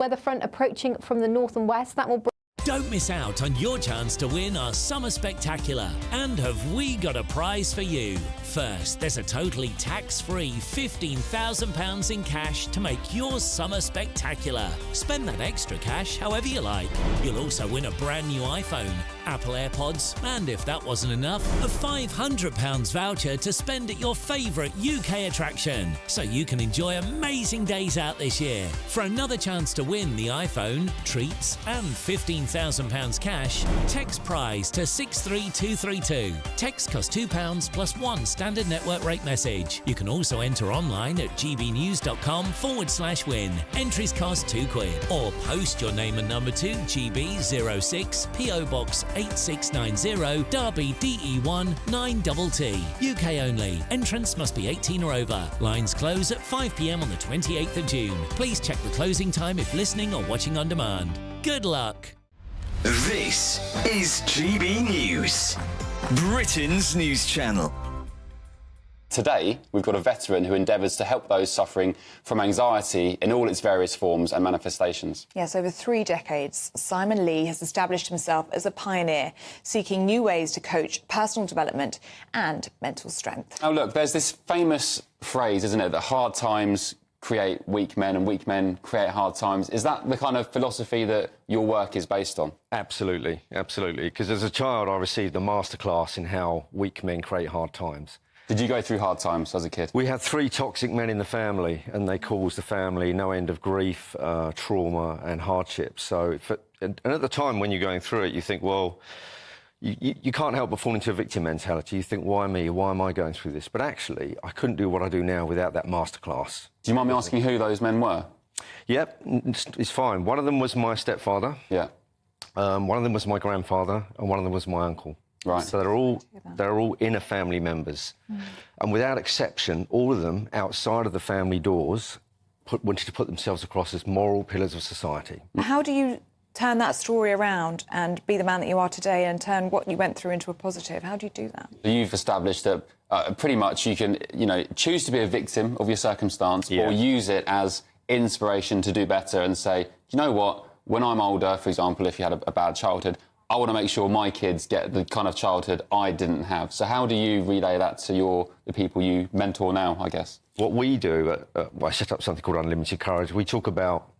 Weather front approaching from the north and west. That will bring... Don't miss out on your chance to win our Summer Spectacular. And have we got a prize for you? First, there's a totally tax-free £15,000 in cash to make your summer spectacular. Spend that extra cash however you like. You'll also win a brand new iPhone, Apple AirPods, and if that wasn't enough, a £500 voucher to spend at your favourite UK attraction, so you can enjoy amazing days out this year. For another chance to win the iPhone, treats, and £15,000 cash, text prize to 63232. Text costs £2 plus one standard network rate message. You can also enter online at gbnews.com/win. Entries cost £2, or post your name and number to GB06 PO Box 8690 Derby DE1 9TT. UK only. Entrance must be 18 or over. Lines close at 5 p.m. on the 28th of June. Please check the closing time if listening or watching on demand. Good luck. This is GB News, Britain's news channel. Today, we've got a veteran who endeavours to help those suffering from anxiety in all its various forms and manifestations. Yes, over 3 decades, Simon Lee has established himself as a pioneer, seeking new ways to coach personal development and mental strength. Now, look, there's this famous phrase, isn't it, that hard times create weak men and weak men create hard times. Is that the kind of philosophy that your work is based on? Absolutely, absolutely. Because as a child, I received a masterclass in how weak men create hard times. Did you go through hard times as a kid? We had 3 toxic men in the family, and they caused the family no end of grief, trauma and hardship. So, and at the time when you're going through it, you think, well, you can't help but fall into a victim mentality. You think, why me? Why am I going through this? But actually, I couldn't do what I do now without that masterclass. Do you mind me asking who those men were? Yep, it's fine. One of them was my stepfather. Yeah. One of them was my grandfather, and one of them was my uncle. Right. So they're all inner family members. And without exception, all of them, outside of the family doors, wanted to put themselves across as moral pillars of society. How do you turn that story around and be the man that you are today and turn what you went through into a positive? How do you do that? You've established that pretty much you can, choose to be a victim of your circumstance, or use it as inspiration to do better and say, you know what, when I'm older, for example, if you had a bad childhood, I want to make sure my kids get the kind of childhood I didn't have. So how do you relay that to the people you mentor now, I guess? What we do, I set up something called Unlimited Courage. We talk about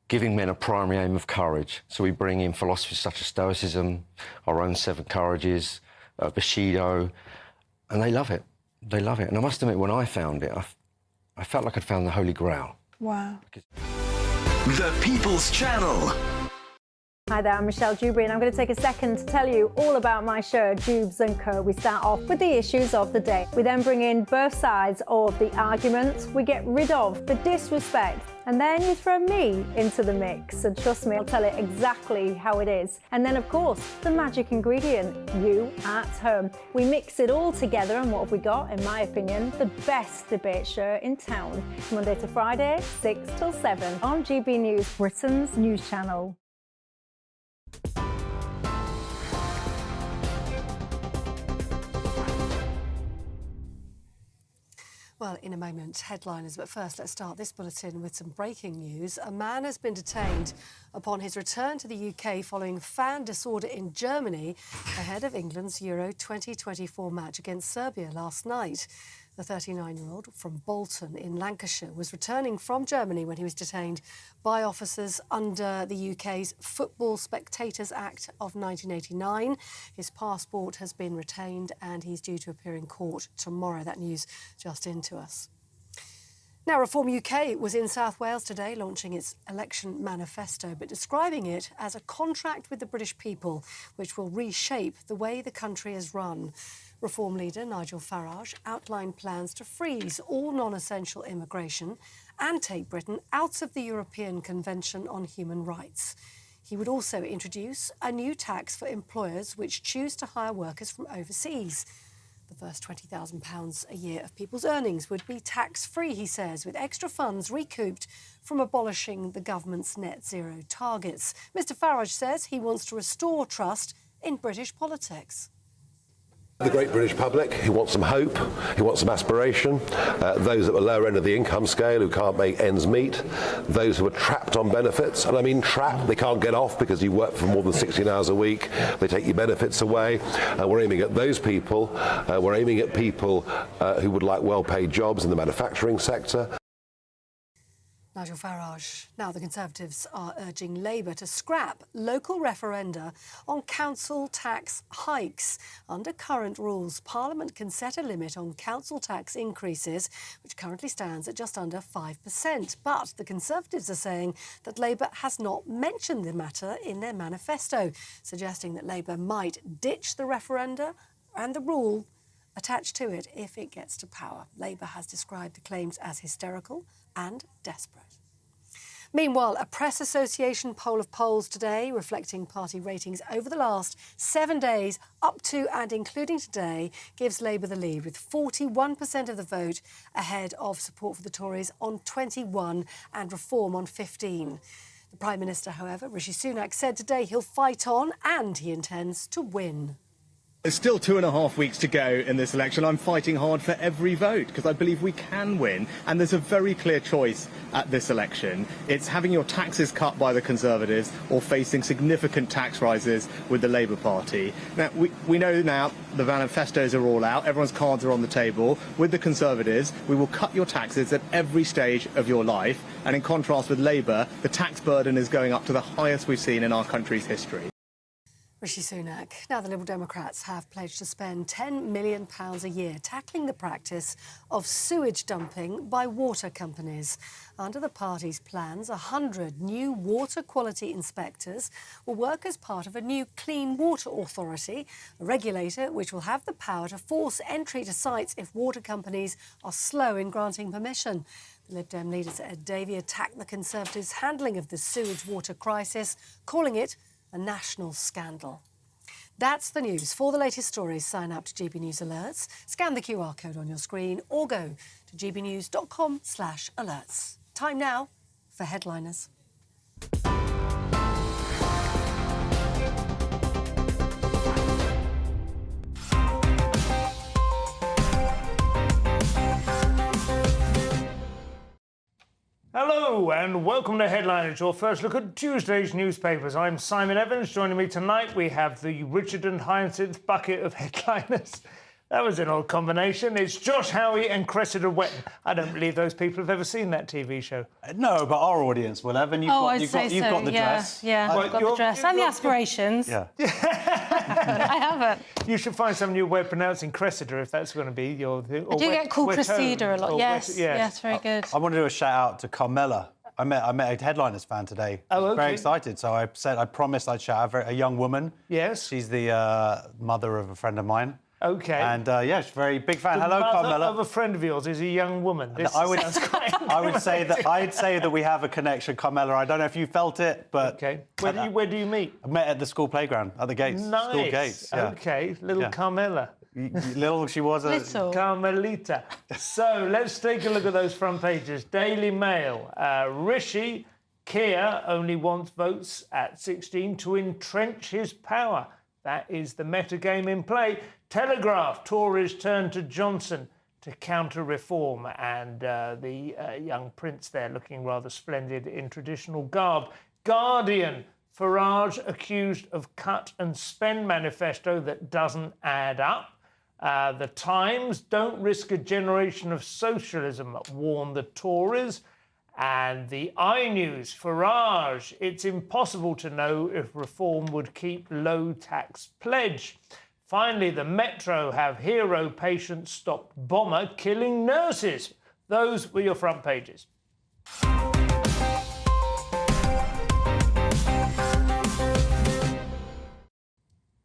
giving men a primary aim of courage. So we bring in philosophies such as Stoicism, our own 7 Courages, Bushido, and they love it. They love it. And I must admit, when I found it, I felt like I'd found the Holy Grail. Wow. The People's Channel. Hi there, I'm Michelle Dewberry, and I'm going to take a second to tell you all about my show, Dubes & Co. We start off with the issues of the day. We then bring in both sides of the argument. We get rid of the disrespect. And then you throw me into the mix. And trust me, I'll tell it exactly how it is. And then, of course, the magic ingredient, you at home. We mix it all together, and what have we got? In my opinion, the best debate show in town. Monday to Friday, 6 till 7 on GB News, Britain's news channel. Well, in a moment, headliners, but first let's start this bulletin with some breaking news. A man has been detained upon his return to the UK following fan disorder in Germany ahead of England's Euro 2024 match against Serbia last night. The 39-year-old from Bolton in Lancashire was returning from Germany when he was detained by officers under the UK's Football Spectators Act of 1989. His passport has been retained and he's due to appear in court tomorrow. That news just into us. Now, Reform UK was in South Wales today launching its election manifesto, but describing it as a contract with the British people, which will reshape the way the country is run. Reform leader Nigel Farage outlined plans to freeze all non-essential immigration and take Britain out of the European Convention on Human Rights. He would also introduce a new tax for employers which choose to hire workers from overseas. The first £20,000 a year of people's earnings would be tax-free, he says, with extra funds recouped from abolishing the government's net zero targets. Mr Farage says he wants to restore trust in British politics. The great British public who want some hope, who want some aspiration, those at the lower end of the income scale who can't make ends meet, those who are trapped on benefits, and I mean trapped, they can't get off because you work for more than 16 hours a week, they take your benefits away. We're aiming at those people, we're aiming at people who would like well-paid jobs in the manufacturing sector. Nigel Farage. Now the Conservatives are urging Labour to scrap local referenda on council tax hikes. Under current rules, Parliament can set a limit on council tax increases, which currently stands at just under 5%. But the Conservatives are saying that Labour has not mentioned the matter in their manifesto, suggesting that Labour might ditch the referenda and the rule attached to it if it gets to power. Labour has described the claims as hysterical and desperate. Meanwhile, a Press Association poll of polls today reflecting party ratings over the last 7 days up to and including today gives Labour the lead with 41% of the vote ahead of support for the Tories on 21 and Reform on 15. The Prime Minister, however, Rishi Sunak, said today he'll fight on and he intends to win. There's still 2.5 weeks to go in this election. I'm fighting hard for every vote because I believe we can win. And there's a very clear choice at this election. It's having your taxes cut by the Conservatives or facing significant tax rises with the Labour Party. Now, we know now the manifestos are all out. Everyone's cards are on the table. With the Conservatives, we will cut your taxes at every stage of your life. And in contrast with Labour, the tax burden is going up to the highest we've seen in our country's history. Rishi Sunak. Now the Liberal Democrats have pledged to spend £10 million a year tackling the practice of sewage dumping by water companies. Under the party's plans, 100 new water quality inspectors will work as part of a new Clean Water Authority, a regulator which will have the power to force entry to sites if water companies are slow in granting permission. The Lib Dem leaders at Ed Davey attacked the Conservatives' handling of the sewage water crisis, calling it a national scandal. That's the news. For the latest stories, sign up to GB News Alerts, scan the QR code on your screen or go to gbnews.com/alerts. Time now for Headliners. Hello and welcome to Headliners, your first look at Tuesday's newspapers. I'm Simon Evans. Joining me tonight, we have the Richard and Hyacinth bucket of headliners. That was an odd combination. It's Josh Howie and Cressida Wetton. I don't believe those people have ever seen that TV show. No, but our audience will have, and you've got the dress. Yeah, I've got the dress and the aspirations. Yeah. I haven't. You should find some new way of pronouncing Cressida if that's going to be your... I do get called Cressida a lot. Yes, very good. I want to do a shout out to Carmela. I met a Headliners fan today. Oh, okay. Very excited. So I promised I'd shout out a young woman. Yes. She's the mother of a friend of mine. Okay. And she's a very big fan. The Hello, Carmela. Of a friend of yours is a young woman. I'd say that we have a connection, Carmela. I don't know if you felt it, but okay. Where do you meet? I met at the school playground at the gates. Nice. School gates. Yeah. Okay, little Carmela. Little she was a little Carmelita. So let's take a look at those front pages. Daily Mail. Rishi Keir only wants votes at 16 to entrench his power. That is the meta game in play. Telegraph, Tories turn to Johnson to counter reform, and the young prince there looking rather splendid in traditional garb. Guardian, Farage accused of cut and spend manifesto that doesn't add up. The Times, don't risk a generation of socialism, warn the Tories. And the iNews, Farage, it's impossible to know if reform would keep low tax pledge. Finally, the Metro have hero patient stopped bomber killing nurses. Those were your front pages.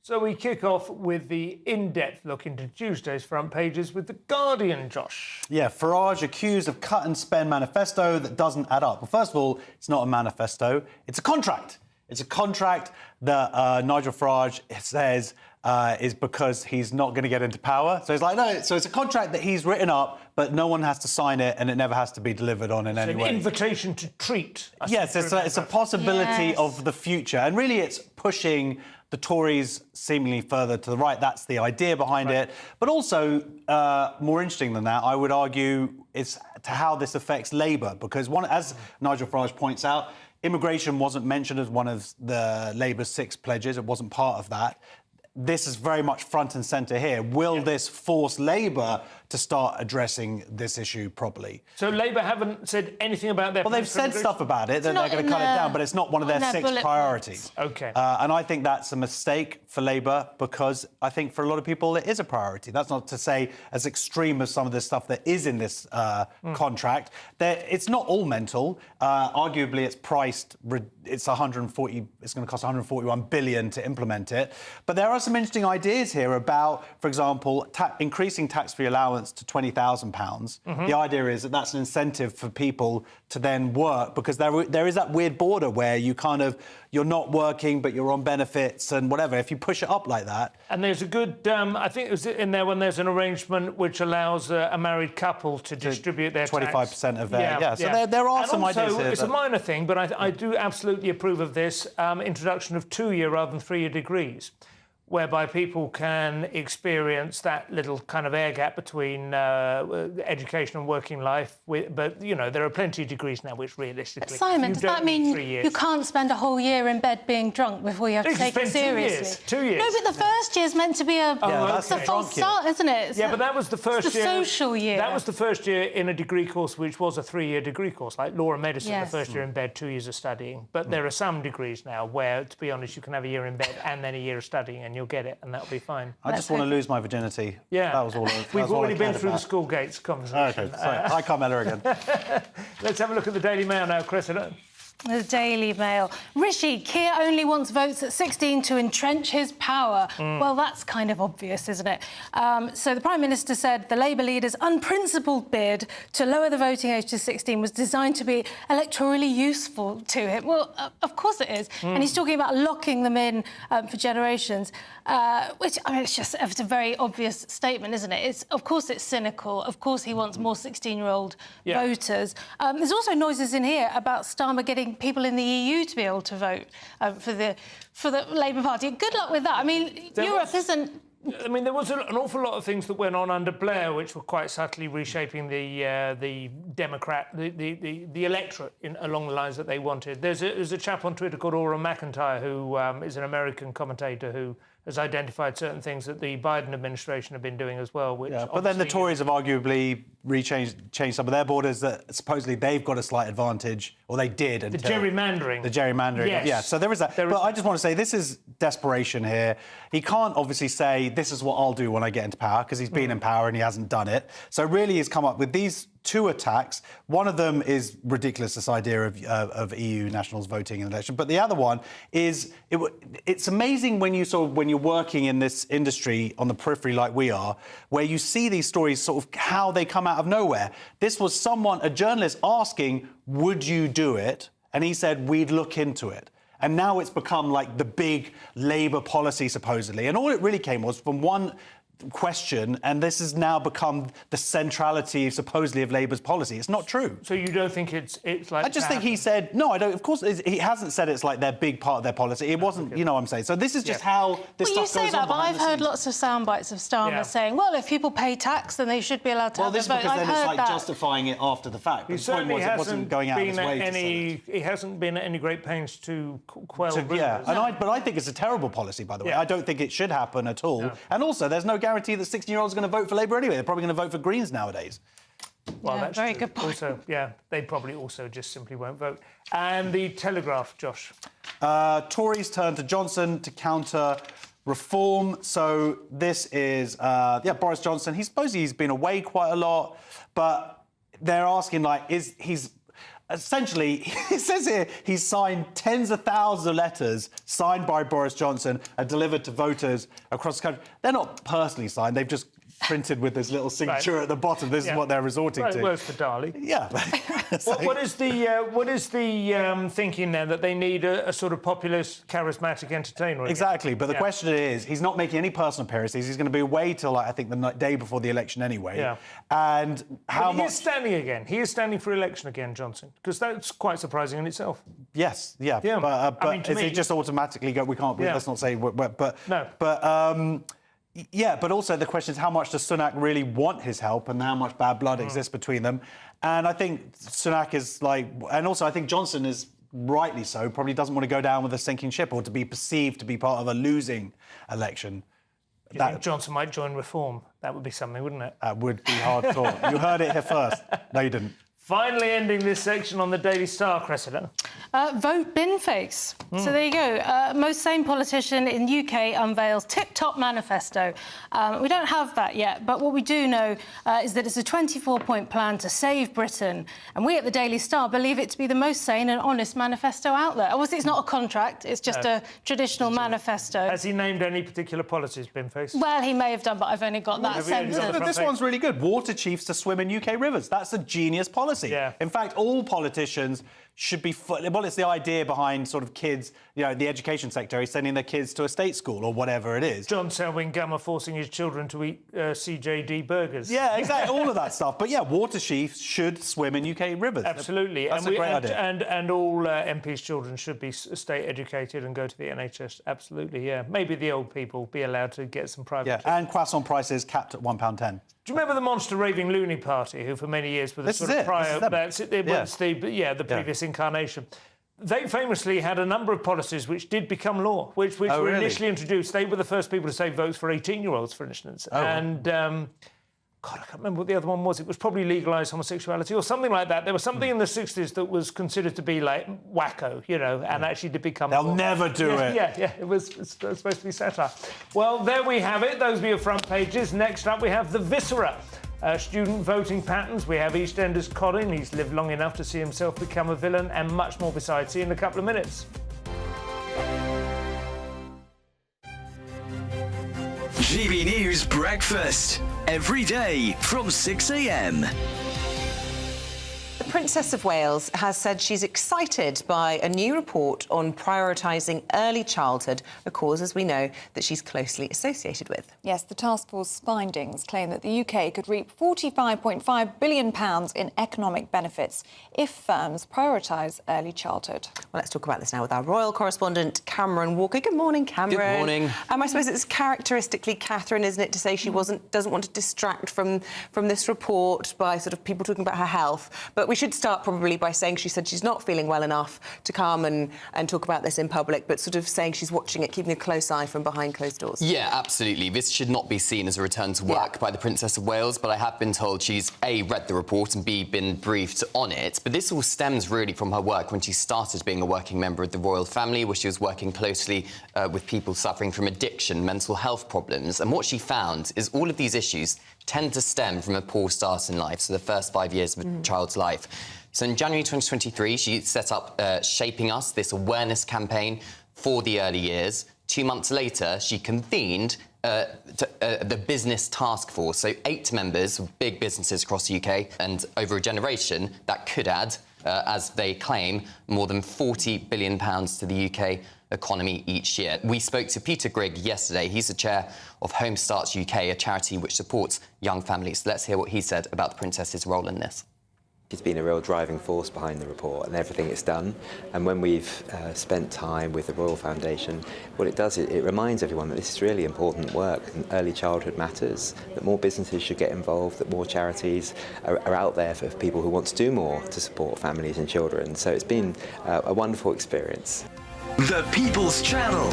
So we kick off with the in-depth look into Tuesday's front pages with The Guardian, Josh. Yeah, Farage accused of cut and spend manifesto that doesn't add up. Well, first of all, it's not a manifesto, it's a contract. It's a contract that Nigel Farage says is because he's not going to get into power. So it's like, no, so it's a contract that he's written up, but no one has to sign it and it never has to be delivered on in any way. It's an invitation to treat. Yes, it's a possibility of the future. And really it's pushing The Tories seemingly further to the right. That's the idea behind it. But also, more interesting than that, I would argue, is to how this affects Labour. Because, as Nigel Farage points out, immigration wasn't mentioned as one of the Labour's 6 pledges. It wasn't part of that. This is very much front and centre here. Will this force Labour to start addressing this issue properly? So Labour haven't said anything about their... Well, they've said stuff about it, that they're going to cut it down, but it's not one of their 6 priorities. OK. And I think that's a mistake for Labour, because I think for a lot of people it is a priority. That's not to say as extreme as some of the stuff that is in this contract. It's not all mental. Arguably, it's priced... It's 140... It's going to cost 141 billion to implement it. But there are some interesting ideas here about, for example, increasing tax-free allowance to £20,000. The idea is that that's an incentive for people to then work, because there is that weird border where you're not working but you're on benefits and whatever. If you push it up like that, and there's a good, I think it was in there when there's an arrangement which allows a married couple to distribute their 25% of their So there are some ideas here. It's a minor thing, but I do absolutely approve of this introduction of 2-year rather than 3-year degrees, whereby people can experience that little kind of air gap between education and working life. But, you know, there are plenty of degrees now which realistically... Simon, does that mean you can't spend a whole year in bed being drunk before you have to take it seriously? 2 years. No, but the first year's meant to be a false start, isn't it? But that was the first year... the social year. That was the first year in a degree course which was a 3-year degree course, like law and medicine, the first year in bed, 2 years of studying. But there are some degrees now where, to be honest, you can have a year in bed and then a year of studying and you'll get it, and that'll be fine. I just want to lose my virginity. Yeah. That was all. We've already been through the school gates conversation. OK, sorry. I can't matter again. Let's have a look at the Daily Mail now, Chris. The Daily Mail. Rishi, Keir only wants votes at 16 to entrench his power. Well, that's kind of obvious, isn't it? So the Prime Minister said the Labour leader's unprincipled bid to lower the voting age to 16 was designed to be electorally useful to him. Well, of course it is. And he's talking about locking them in for generations, which, I mean, it's a very obvious statement, isn't it? Of course it's cynical. Of course he wants more 16-year-old voters. There's also noises in here about Starmer getting people in the EU to be able to vote for the Labour Party. Good luck with that. I mean, Europe isn't... I mean, there was an awful lot of things that went on under Blair, which were quite subtly reshaping the Democrat, the electorate along the lines that they wanted. There's a chap on Twitter called Oren McIntyre who is an American commentator who has identified certain things that the Biden administration have been doing as well. Which but then the Tories have arguably changed some of their borders that supposedly they've got a slight advantage, or they did. The gerrymandering. The gerrymandering. Yes. Yeah, so there is that. But I just want to say this is desperation here. He can't obviously say, this is what I'll do when I get into power, because he's been in power and he hasn't done it. So really he's come up with these 2 attacks. One of them is ridiculous, this idea of EU nationals voting in the election. But the other one is, it's amazing when you're working in this industry on the periphery like we are, where you see these stories sort of how they come out of nowhere. This was a journalist asking, would you do it? And he said, we'd look into it. And now it's become like the big Labour policy, supposedly. And all it really came was from one question, and this has now become the centrality, supposedly, of Labour's policy. It's not true. So you don't think it's like... I just think he said... No, I don't... Of course, he hasn't said it's like their big part of their policy. It wasn't... You know what I'm saying? So this is just how this stuff goes on. You say that, but I've heard lots of sound bites of Starmer saying, well, if people pay tax, then they should be allowed to have a vote. Well, this is because then it's like justifying it after the fact. He certainly hasn't going out of his way he hasn't been at any great pains to quell... But I think it's a terrible policy, by the way. I don't think it should happen at all. And also, there's no guarantee that 16-year-olds are going to vote for Labour anyway. They're probably going to vote for Greens nowadays. Well, that's very true. good point. Also, they probably also just simply won't vote. And the Telegraph, Josh. Tories turn to Johnson to counter reform. So this is, Boris Johnson. He's been away quite a lot, but they're asking, like, he's... Essentially, it says here he's signed tens of thousands of letters signed by Boris Johnson and delivered to voters across the country. They're not personally signed. They've just printed with this little signature at the bottom. This is what they're resorting to. It works for Dali. Yeah. What is the thinking now that they need a sort of populist, charismatic entertainer? Exactly, but the question is, he's not making any personal appearances. He's going to be away till, I think, the day before the election anyway. Yeah. And how much... He is standing again. He is standing for election again, Johnson, because that's quite surprising in itself. Yes, yeah. But I mean, is he just automatically go, we can't, let's not say, but... No. But... yeah, but also the question is how much does Sunak really want his help and how much bad blood exists between them. And I think Sunak is like... And also I think Johnson is, rightly so, probably doesn't want to go down with a sinking ship or to be perceived to be part of a losing election. Do you think Johnson might join Reform? That would be something, wouldn't it? That would be hard thought. You heard it here first. No, you didn't. Finally ending this section on the Daily Star, Cressida. Vote bin face. So there you go. Most sane politician in UK unveils tip-top manifesto. We don't have that yet, but what we do know is that it's a 24-point plan to save Britain. And we at the Daily Star believe it to be the most sane and honest manifesto out there. Obviously, it's not a contract. It's just a traditional manifesto. Has he named any particular policies, bin face? Well, he may have done, but I've only got that sentence. This one's really good. Water chiefs to swim in UK rivers. That's a genius policy. Yeah. In fact, all politicians should be... Well, it's the idea behind sort of kids, the education sector is sending their kids to a state school or whatever it is. John Selwyn Gummer forcing his children to eat CJD burgers. Yeah, exactly, all of that stuff. But yeah, water chiefs should swim in UK rivers. Absolutely. That's a great idea. And all MPs' children should be state educated and go to the NHS. Absolutely, yeah. Maybe the old people be allowed to get some private... Yeah, and croissant prices capped at £1.10. Do you remember the Monster Raving Loony Party, who for many years were the sort of prior... the previous incarnation. They famously had a number of policies which did become law, which were initially introduced. They were the first people to save votes for 18-year-olds, for instance. God, I can't remember what the other one was. It was probably legalised homosexuality or something like that. There was something in the 60s that was considered to be, like, wacko, and actually did become... They'll never do it. Yeah, it's supposed to be satire. Well, there we have it. Those were your front pages. Next up, we have the Viscera. Student voting patterns. We have EastEnders Colin. He's lived long enough to see himself become a villain, and much more besides. See you in a couple of minutes. GB News Breakfast. Every day from 6 a.m. The Princess of Wales has said she's excited by a new report on prioritising early childhood, a cause, as we know, that she's closely associated with. Yes, the task force findings claim that the UK could reap £45.5 billion in economic benefits if firms prioritise early childhood. Well, let's talk about this now with our royal correspondent, Cameron Walker. Good morning, Cameron. Good morning. I suppose it's characteristically Catherine, isn't it, to say she doesn't want to distract from this report by sort of people talking about her health. But we should start probably by saying she said she's not feeling well enough to come and talk about this in public, but sort of saying she's watching it, keeping a close eye from behind closed doors. Yeah, absolutely. This should not be seen as a return to work by the Princess of Wales, but I have been told she's A, read the report and B, been briefed on it. But this all stems really from her work when she started being a working member of the royal family, where she was working closely with people suffering from addiction, mental health problems. And what she found is all of these issues tend to stem from a poor start in life, so the first 5 years of a child's life. So in January 2023, she set up Shaping Us, this awareness campaign for the early years. 2 months later, she convened the Business Task Force, so 8 members of big businesses across the UK, and over a generation, that could add, as they claim, more than £40 billion to the UK economy each year. We spoke to Peter Grigg yesterday. He's the chair of Home Starts UK, a charity which supports young families. Let's hear what he said about the Princess's role in this. She's been a real driving force behind the report and everything it's done. And when we've spent time with the Royal Foundation, what it does, it reminds everyone that this is really important work and early childhood matters, that more businesses should get involved, that more charities are out there for people who want to do more to support families and children. So it's been a wonderful experience. The People's Channel.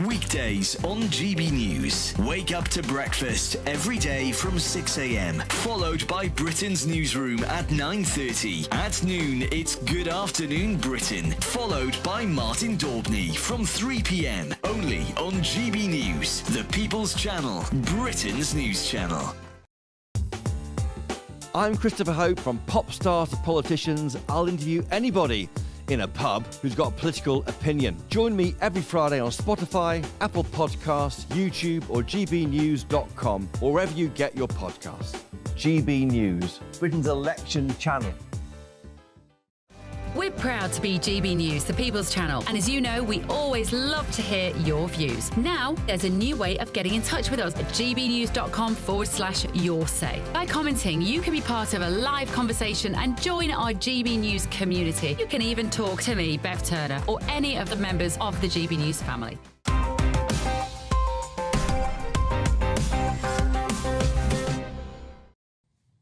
Weekdays on GB News. Wake up to breakfast every day from 6 a.m. Followed by Britain's newsroom at 9:30. At noon, it's Good Afternoon Britain. Followed by Martin Daubney from 3 p.m. Only on GB News. The People's Channel. Britain's news channel. I'm Christopher Hope. From pop stars to politicians, I'll interview anybody. in a pub who's got a political opinion. Join me every Friday on Spotify, Apple Podcasts, YouTube or gbnews.com, or wherever you get your podcasts. GB News, Britain's election channel. We're proud to be GB News, the People's Channel. And as you know, we always love to hear your views. Now, there's a new way of getting in touch with us at gbnews.com/your-say. By commenting, you can be part of a live conversation and join our GB News community. You can even talk to me, Bev Turner, or any of the members of the GB News family.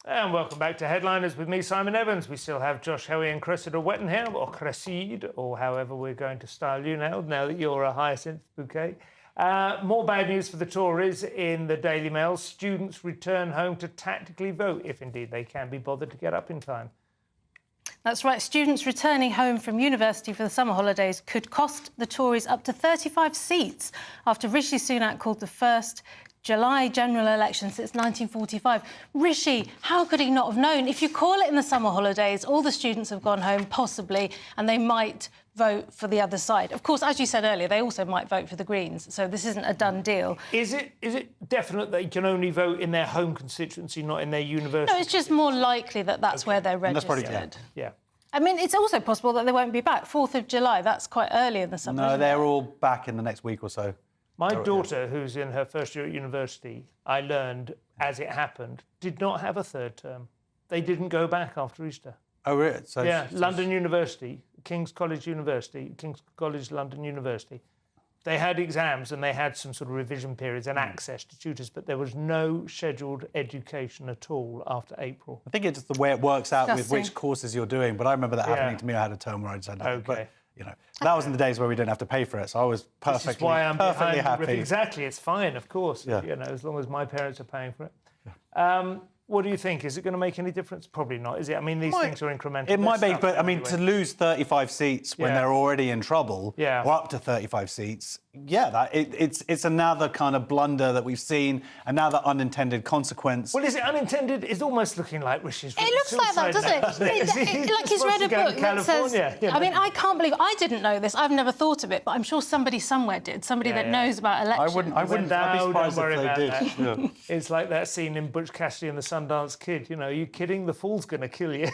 And welcome back to Headliners with me, Simon Evans. We still have Josh Hoey and Cressida Wettenham, or Cresside, or however we're going to style you now that you're a hyacinth bouquet. More bad news for the Tories in the Daily Mail. Students return home to tactically vote, if indeed they can be bothered to get up in time. That's right. Students returning home from university for the summer holidays could cost the Tories up to 35 seats after Rishi Sunak called the first July general election since 1945. Rishi, how could he not have known? If you call it in the summer holidays, all the students have gone home, possibly, and they might vote for the other side. Of course, as you said earlier, they also might vote for the Greens, so this isn't a done deal. Is it definite that you can only vote in their home constituency, not in their university? No, it's just more likely that that's where they're registered. That's probably, yeah. I mean, it's also possible that they won't be back. 4th of July, that's quite early in the summer. No, they're all back in the next week or so. My daughter, who's in her first year at university, I learned, as it happened, did not have a third term. They didn't go back after Easter. Oh, really? So yeah, London University, King's College London University. They had exams and they had some sort of revision periods and access to tutors, but there was no scheduled education at all after April. I think it's just the way it works out with which courses you're doing, but I remember that happening to me. I had a term where I just had nothing. Okay. But, you know, that was in the days where we didn't have to pay for it, so I was perfectly, This is why I'm perfectly behind happy. Exactly, it's fine, of course, Yeah. you know, as long as my parents are paying for it. What do you think? Is it going to make any difference? Probably not, is it? I mean, these things are incremental. It might They're be, but I mean, anyway. to lose 35 seats when they're already in trouble, Yeah. or up to 35 seats, it's another kind of blunder that we've seen, another unintended consequence. Well, is it unintended? It's almost looking like Rishi's. It looks like that, doesn't it? Like he's read a book that says... I mean, I can't believe... I didn't know this. I've never thought of it, but I'm sure somebody somewhere did. Somebody that knows about elections. I wouldn't I'd be surprised if they did. Yeah. It's like that scene in Butch Cassidy and the Sundance Kid. You know, are you kidding? The fool's going to kill you.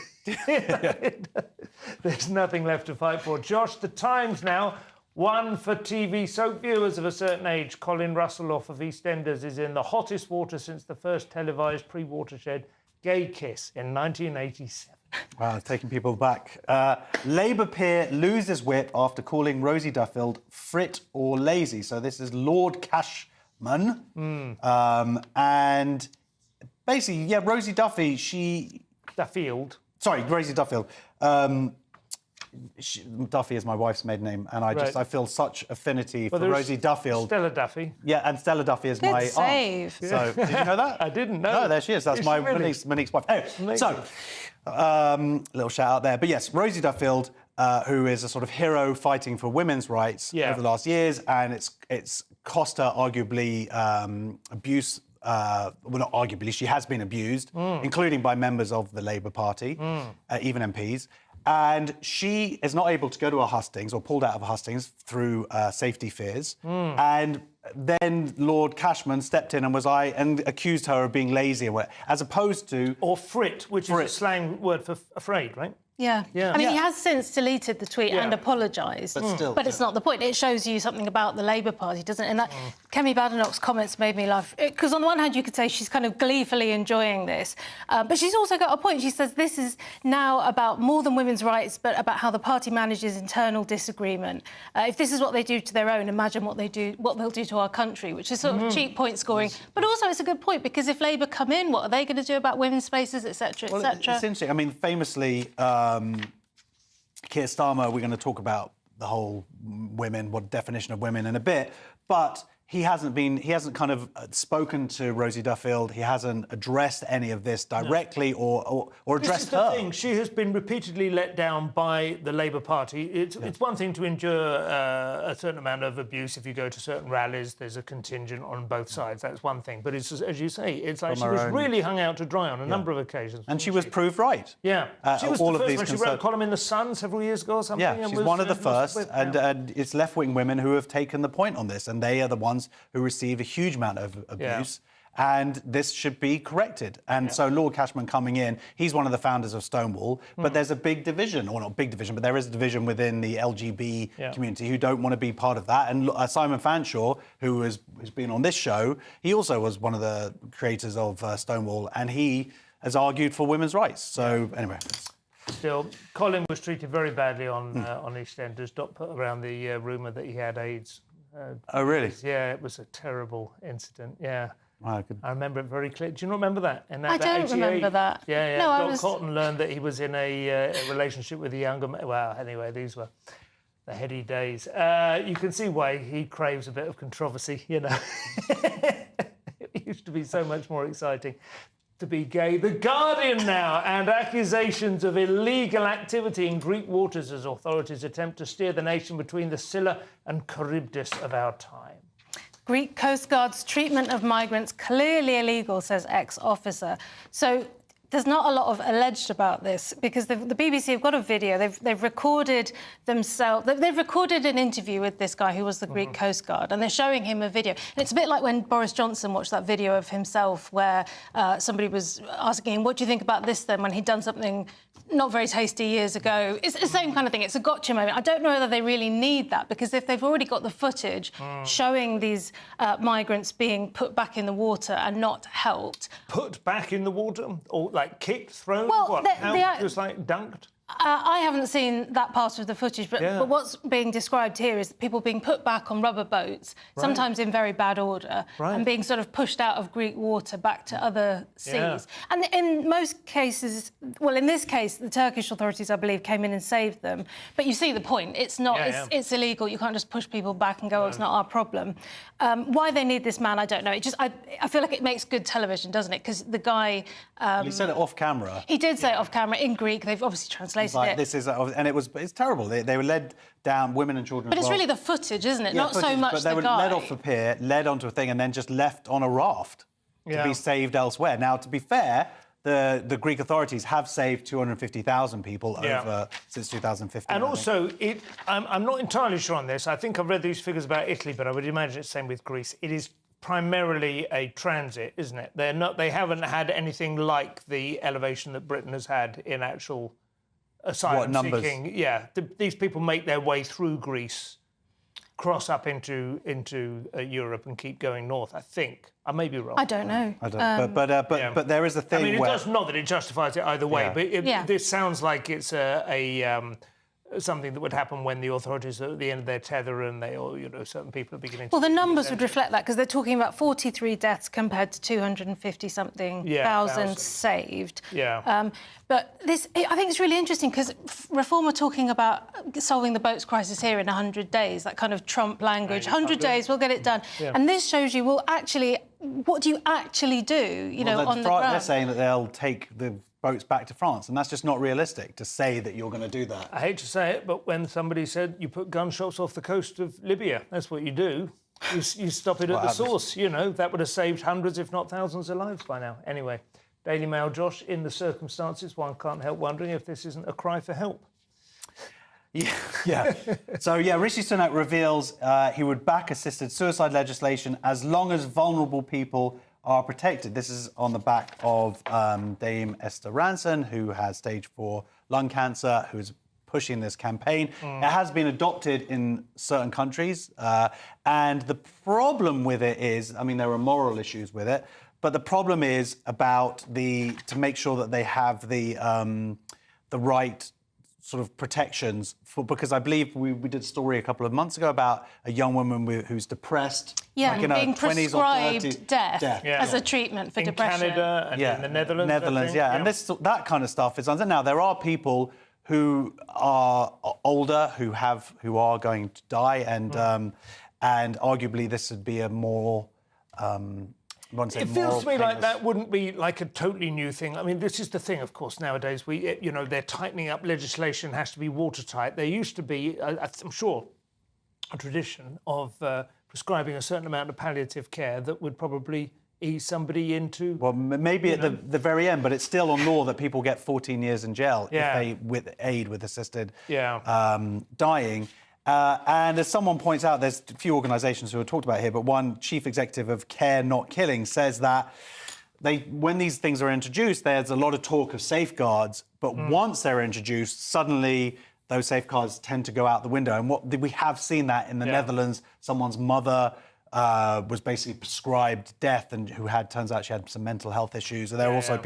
There's nothing left to fight for. Josh, the Times now. One for TV soap viewers of a certain age. Colin Russelloff of EastEnders is in the hottest water since the first televised pre-watershed gay kiss in 1987. Wow, taking people back. Labour peer loses whip after calling Rosie Duffield frit or lazy. So this is Lord Cashman. And basically, yeah, Rosie Duffy, Duffield. Sorry, Rosie Duffield. Duffy is my wife's maiden name, and I feel such affinity for Rosie Duffield. Stella Duffy. Yeah, and Stella Duffy is my save. aunt. So, did you know that? I didn't know. No, there she is. That's my Monique's wife. Anyway, so, little shout out there. But yes, Rosie Duffield, who is a sort of hero fighting for women's rights over the last years, and it's cost her arguably abuse. Well, not arguably, she has been abused, including by members of the Labour Party, even MPs. And she is not able to go to a hustings or pulled out of a hustings through safety fears. And then Lord Cashman stepped in and accused her of being lazy, as opposed to... Or frit, which is a slang word for afraid, right? Yeah. I mean, he has since deleted the tweet and apologised. But still. But it's not the point. It shows you something about the Labour Party, doesn't it? And that Kemi Badenoch's comments made me laugh. Because on the one hand, you could say she's kind of gleefully enjoying this. But she's also got a point. She says this is now about more than women's rights, but about how the party manages internal disagreement. If this is what they do to their own, imagine what they'll do to our country, which is sort of cheap point scoring. But also it's a good point, because if Labour come in, what are they going to do about women's spaces, etc., Well, etc.? it's interesting. I mean, famously... Keir Starmer, we're going to talk about the whole women, what definition of women in a bit, but he hasn't kind of spoken to Rosie Duffield. He hasn't addressed any of this directly or addressed her. This is the thing. She has been repeatedly let down by the Labour Party. It's one thing to endure a certain amount of abuse if you go to certain rallies. There's a contingent on both sides. That's one thing. But it's, as you say, it's like she was really hung out to dry on a number of occasions. And she was proved right. Yeah. She was all the of first these one. She wrote a column in The Sun several years ago or something. Yeah, she's one of the first. And it's left-wing women who have taken the point on this, and they are the ones who receive a huge amount of abuse. And this should be corrected. And so Lord Cashman coming in, he's one of the founders of Stonewall, but there's a big division, or not big division, but there is a division within the LGB community who don't want to be part of that. And Simon Fanshawe, who's been on this show, he also was one of the creators of Stonewall, and he has argued for women's rights. So anyway. Still, Colin was treated very badly on EastEnders. Dot put around the rumour that he had AIDS. Oh, really? Yeah, it was a terrible incident, yeah. I remember it very clearly. Do you not remember that? I don't remember that. Yeah. No, Dot Cotton learned that he was in a relationship with a younger man. Well, anyway, these were the heady days. You can see why he craves a bit of controversy, you know. It used to be so much more exciting to be gay. The Guardian now, and accusations of illegal activity in Greek waters as authorities attempt to steer the nation between the Scylla and Charybdis of our time. Greek Coast Guard's treatment of migrants clearly illegal, says ex-officer. So there's not a lot of alleged about this because the BBC have got a video. They've recorded themselves. They've recorded an interview with this guy who was the Greek Coast Guard, and they're showing him a video. And it's a bit like when Boris Johnson watched that video of himself where somebody was asking him, "What do you think about this?" Then when he'd done something not very tasty years ago. It's the same kind of thing. It's a gotcha moment. I don't know whether they really need that because if they've already got the footage showing these migrants being put back in the water and not helped. Put back in the water? Or, like, kicked, thrown? Well, what? Just, like, dunked? I haven't seen that part of the footage, but what's being described here is people being put back on rubber boats, sometimes in very bad order, and being sort of pushed out of Greek water back to other seas. And in most cases, well, in this case, the Turkish authorities, I believe, came in and saved them. But you see the point. It's not. It's illegal. You can't just push people back and go, "Oh, it's not our problem." Why they need this man, I don't know. I feel like it makes good television, doesn't it? Because the guy. He said it off camera. He did say it off camera in Greek. They've obviously translated. Like, this is, and it's terrible. They were led down, women and children. But it's really the footage, isn't it? Not so much but they were led off the pier, led onto a thing, and then just left on a raft to be saved elsewhere. Now, to be fair, the Greek authorities have saved 250,000 people over since 2015. And also, I'm not entirely sure on this. I think I've read these figures about Italy, but I would imagine it's the same with Greece. It is primarily a transit, isn't it? They haven't had anything like the elevation that Britain has had in actual asylum seeking. Yeah, these people make their way through Greece, cross up into Europe, and keep going north. I think I may be wrong. I don't know. But there is a thing. I mean, it does not that it justifies it either way. But this sounds like it's something that would happen when the authorities are at the end of their tether and certain people are beginning to... Well, the numbers would reflect that because they're talking about 43 deaths compared to 250-something thousand saved. But this, I think it's really interesting because Reform are talking about solving the boats crisis here in 100 days, that kind of Trump language. 100 days, we'll get it done. And this shows you, well, actually, what do you actually do, on the ground? They're saying that they'll take the boats back to France, and that's just not realistic to say that you're going to do that. I hate to say it, but when somebody said you put gunshots off the coast of Libya, that's what you do. You stop it at the source, that would have saved hundreds, if not thousands of lives by now. Anyway, Daily Mail, Josh, in the circumstances, one can't help wondering if this isn't a cry for help. Yeah. So, Rishi Sunak reveals he would back assisted suicide legislation as long as vulnerable people are protected. This is on the back of Dame Esther Ranson, who has stage 4 lung cancer, who's pushing this campaign. It has been adopted in certain countries, and the problem with it is, I mean, there are moral issues with it, but the problem is about to make sure that they have the right sort of protections because I believe we did a story a couple of months ago about a young woman who's depressed. Yeah, like in being her 20s or 30s. prescribed death as a treatment for depression. In Canada and in the Netherlands. And that kind of stuff is under. Now, there are people who are older, who are going to die, and arguably this would be a more... It feels to me like that wouldn't be like a totally new thing. I mean, this is the thing, of course, nowadays. They're tightening up legislation, has to be watertight. There used to be, I'm sure, a tradition of prescribing a certain amount of palliative care that would probably ease somebody into... Well, maybe at the very end, but it's still on law that people get 14 years in jail if they with assisted dying. And as someone points out, there's a few organisations who are talked about here, but one chief executive of Care Not Killing says that when these things are introduced, there's a lot of talk of safeguards, but once they're introduced, suddenly those safeguards tend to go out the window. And we have seen that in the Netherlands. Someone's mother was basically prescribed death and turns out she had some mental health issues. And there are also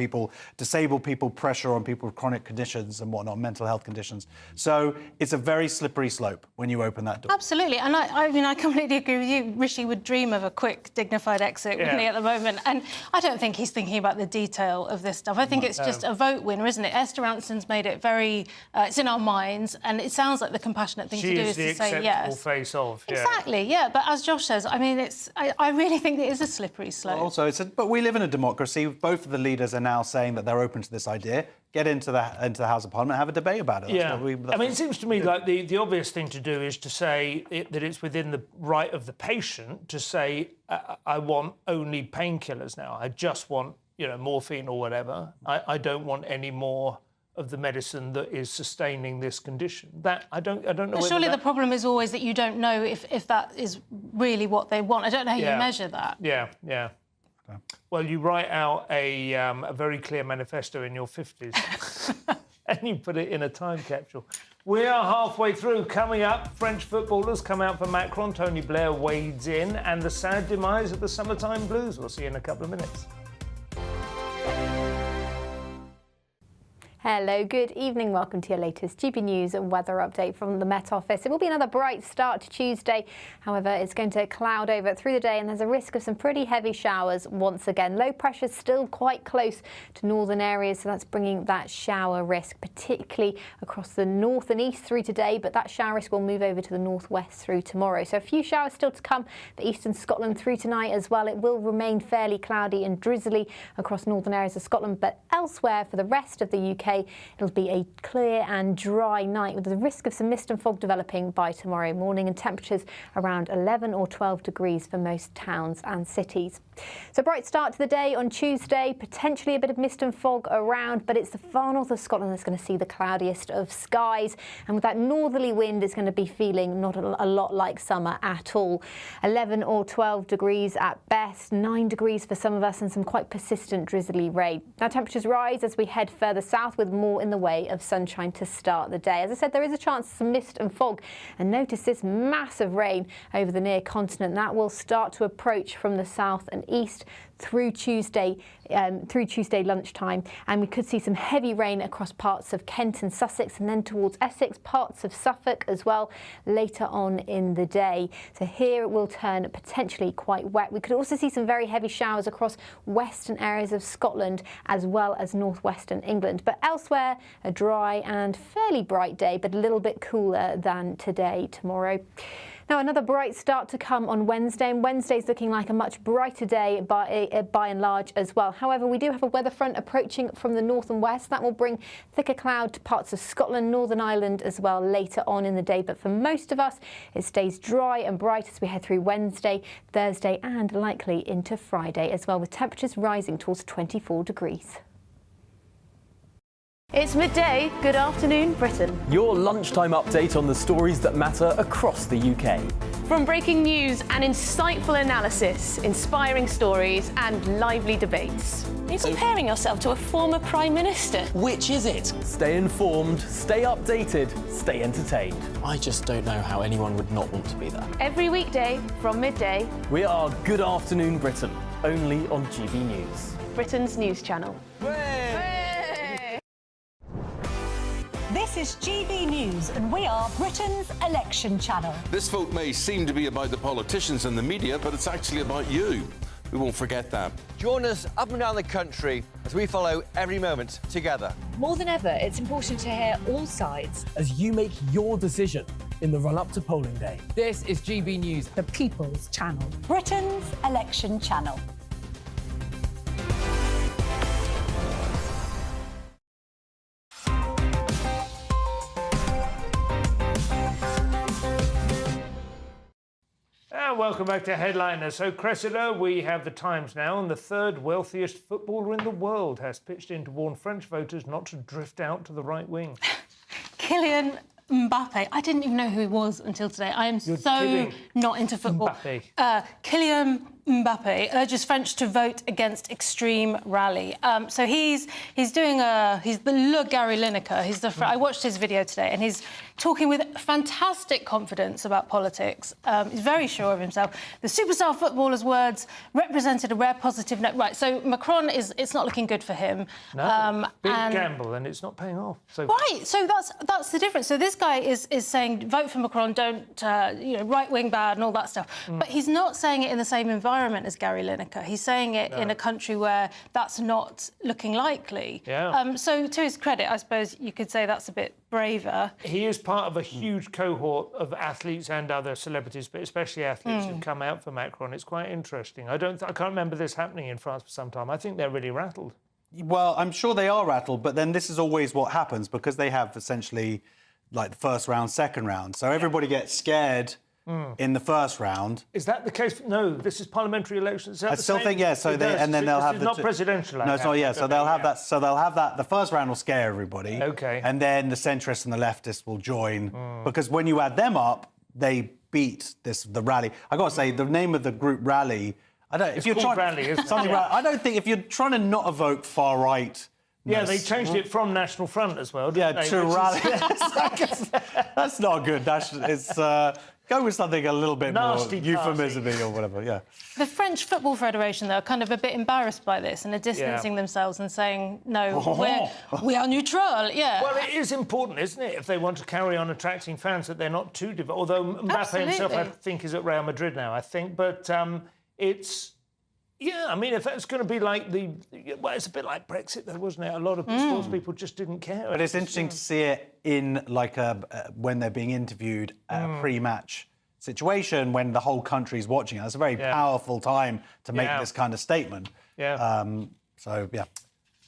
disabled people, pressure on people with chronic conditions and whatnot, mental health conditions. So it's a very slippery slope when you open that door. Absolutely. And I completely agree with you. Rishi would dream of a quick, dignified exit, wouldn't he, at the moment? And I don't think he's thinking about the detail of this stuff. I think it's just a vote winner, isn't it? Esther Rantzen's made it very... it's in our minds, and it sounds like the compassionate thing to do is to say yes. She is the acceptable face of, Exactly, yeah. But as Josh says, I mean, I really think it is a slippery slope. Also, but we live in a democracy. Both of the leaders are now saying that they're open to this idea. Get into the House of Parliament, have a debate about it. It seems to me like the obvious thing to do is to say that it's within the right of the patient to say, I want only painkillers now. I just want, morphine or whatever. I don't want any more of the medicine that is sustaining this condition. That I don't know. But surely the problem is always that you don't know if that is really what they want. I don't know how you measure that. Yeah. Well, you write out a very clear manifesto in your 50s and you put it in a time capsule. We are halfway through. Coming up, French footballers come out for Macron, Tony Blair wades in, and the sad demise of the summertime blues. We'll see you in a couple of minutes. Hello, good evening. Welcome to your latest GB News and weather update from the Met Office. It will be another bright start to Tuesday. However, it's going to cloud over through the day and there's a risk of some pretty heavy showers once again. Low pressure still quite close to northern areas, so that's bringing that shower risk, particularly across the north and east through today, but that shower risk will move over to the northwest through tomorrow. So a few showers still to come for eastern Scotland through tonight as well. It will remain fairly cloudy and drizzly across northern areas of Scotland, but elsewhere for the rest of the UK, it'll be a clear and dry night with the risk of some mist and fog developing by tomorrow morning and temperatures around 11 or 12 degrees for most towns and cities. So bright start to the day on Tuesday, potentially a bit of mist and fog around, but it's the far north of Scotland that's going to see the cloudiest of skies. And with that northerly wind, it's going to be feeling not a lot like summer at all. 11 or 12 degrees at best, 9 degrees for some of us and some quite persistent drizzly rain. Now temperatures rise as we head further south with more in the way of sunshine to start the day. As I said, there is a chance of some mist and fog, and notice this massive rain over the near continent. That will start to approach from the south and east through Tuesday lunchtime, and we could see some heavy rain across parts of Kent and Sussex and then towards Essex, parts of Suffolk as well later on in the day. So here it will turn potentially quite wet. We could also see some very heavy showers across western areas of Scotland as well as northwestern England, but elsewhere a dry and fairly bright day, but a little bit cooler than today, tomorrow. Now, another bright start to come on Wednesday, and Wednesday's looking like a much brighter day by and large as well. However, we do have a weather front approaching from the north and west. That will bring thicker cloud to parts of Scotland, Northern Ireland as well later on in the day. But for most of us, it stays dry and bright as we head through Wednesday, Thursday and likely into Friday as well, with temperatures rising towards 24 degrees. It's midday. Good afternoon, Britain. Your lunchtime update on the stories that matter across the UK. From breaking news and insightful analysis, inspiring stories and lively debates. You're comparing yourself to a former Prime Minister. Which is it? Stay informed, stay updated, stay entertained. I just don't know how anyone would not want to be there. Every weekday from midday. We are Good Afternoon Britain, only on GB News. Britain's news channel. This is GB News, and we are Britain's election channel. This vote may seem to be about the politicians and the media, but it's actually about you. We won't forget that. Join us up and down the country as we follow every moment together. More than ever, it's important to hear all sides as you make your decision. in the run-up to polling day. This is GB News, the People's Channel, Britain's election channel. And welcome back to Headliner. So, Cressida, we have the Times now, and the third wealthiest footballer in the world has pitched in to warn French voters not to drift out to the right wing. Kylian Mbappe. I didn't even know who he was until today. I am so not into football. Kylian Mbappe urges French to vote against extreme rally. So he's the Gary Lineker. I watched his video today, and he's talking with fantastic confidence about politics. He's very sure of himself. The superstar footballer's words represented a rare positive note. Right, so Macron it's not looking good for him. No, big gamble, and it's not paying off. So right, so that's the difference. So this guy is saying vote for Macron, don't right wing bad and all that stuff. But he's not saying it in the same environment as Gary Lineker. He's saying it in a country where that's not looking likely. Yeah. So to his credit, I suppose you could say that's a bit braver. He is part of a huge cohort of athletes and other celebrities, but especially athletes who've come out for Macron. It's quite interesting. I can't remember this happening in France for some time. I think they're really rattled. Well, I'm sure they are rattled, but then this is always what happens because they have essentially like the first round, second round. So everybody gets scared in the first round. Is that the case? No, this is parliamentary elections. I still think, yeah. So then they'll have not presidential. No, it's not. Yeah. So they'll have that. So they'll have that. The first round will scare everybody. Okay. And then the centrists and the leftists will join because when you add them up, they beat the rally. I got to say, the name of the group Rally. I don't. If you're trying Rally, isn't it? something. I don't think if you're trying to not evoke far right. Yeah, they changed it from National Front as well. Yeah, didn't to they? Rally. That's not good. It's go with something a little bit Nasty more euphemism-y or whatever. Yeah. The French Football Federation, though, are kind of a bit embarrassed by this and are distancing themselves and saying, no, we are neutral. Yeah. Well, it is important, isn't it, if they want to carry on attracting fans, that they're not too divided. Although Mbappe himself, I think, is at Real Madrid now, I think. But it's... Yeah, I mean, if that's going to be like it's a bit like Brexit, though, wasn't it? A lot of sports people just didn't care. But it's interesting to see it in like when they're being interviewed at a pre-match situation when the whole country's watching it. It's a very powerful time to make this kind of statement. Yeah. So yeah.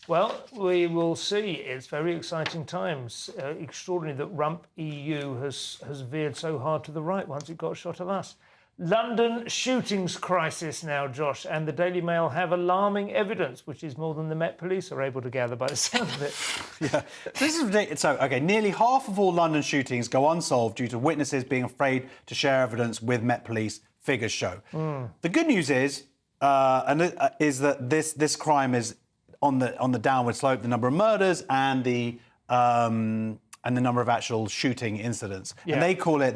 Well, we will see. It's very exciting times. Extraordinary that Rump EU has veered so hard to the right once it got a shot of us. London shootings crisis now, Josh, and the Daily Mail have alarming evidence, which is more than the Met Police are able to gather by the sound of it. Yeah, this is ridiculous. So, OK, nearly half of all London shootings go unsolved due to witnesses being afraid to share evidence with Met Police, figures show. The good news is that this crime is on the downward slope, the number of murders and the number of actual shooting incidents. Yeah. And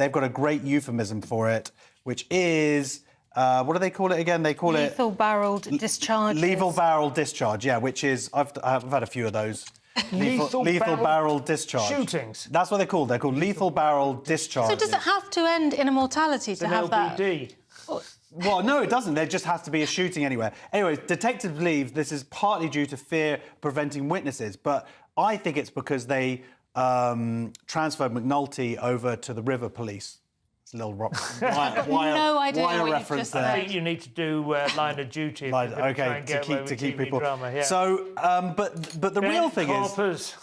they've got a great euphemism for it, which is, what do they call it again? They call lethal barreled discharge. Lethal barrel discharge, yeah, which is, I've had a few of those. Lethal barrel discharge. Shootings. That's what they're called. They're called lethal barrel discharge. So does it have to end in a mortality to have LBD. that? Well, no, it doesn't. There just has to be a shooting anywhere. Anyway, detectives believe this is partly due to fear preventing witnesses, but I think it's because they transferred McNulty over to the River Police. It's a little no idea wire what you've reference just there. I think you need to do line of duty. If Okay, to keep people. Drama, yeah. So, but the real thing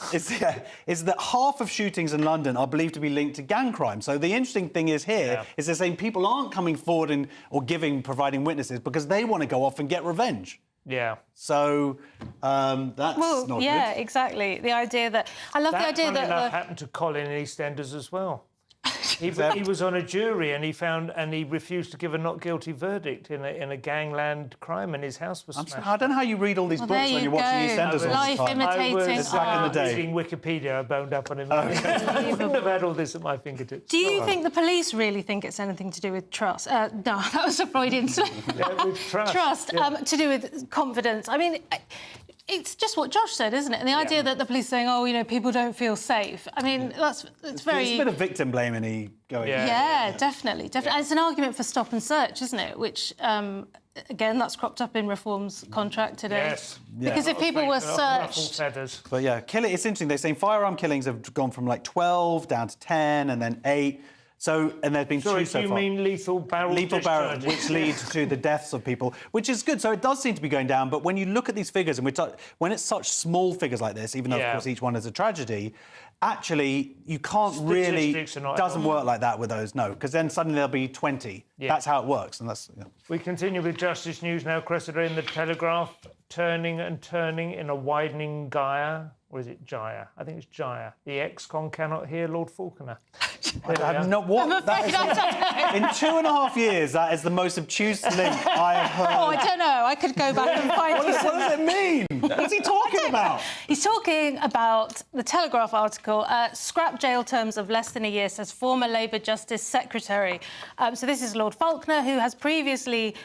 is that half of shootings in London are believed to be linked to gang crime. So the interesting thing is here is they're saying people aren't coming forward or providing witnesses because they want to go off and get revenge. Yeah. So that's not good. Yeah, exactly. The idea that the idea that happened to Colin in EastEnders as well. He was on a jury and he refused to give a not guilty verdict in a gangland crime and his house was smashed. I don't know how you read all these books when you're watching EastEnders all the time. Imitating back in the day. Reading Wikipedia, I boned up on him. I wouldn't have had all this at my fingertips. Do you think the police really think it's anything to do with trust? No, that was a Freudian slip. With trust. To do with confidence. I mean, it's just what Josh said, isn't it? And the idea that the police are saying, people don't feel safe. I mean, it's very... It's a bit of victim blaming going on. Yeah, definitely. And it's an argument for stop and search, isn't it? Which, again, that's cropped up in Reform's contract today. Yes. Because if people were searched... But yeah, it's interesting. They're saying firearm killings have gone from like 12 down to 10 and then 8. So, and there's been Sorry, two so do you far. mean lethal barrel discharges? Which leads to the deaths of people, which is good. So it does seem to be going down. But when you look at these figures, and when it's such small figures like this, even though, of course, each one is a tragedy, actually, you can't really... doesn't work like that with those, no, because then suddenly there'll be 20. Yeah. That's how it works, and that's... We continue with Justice News now, Cressida, in the Telegraph, turning and turning in a widening gyre. Or is it gyre? I think it's gyre. The ex-con cannot hear Lord Falconer. I have not... What? That is, in 2.5 years, that is the most obtuse link I have heard. Oh, I don't know. I could go back and find What does it mean? What's he talking about? He's talking about the Telegraph article, scrap jail terms of less than a year, says former Labour Justice Secretary. So this is Lord Falconer, who has previously...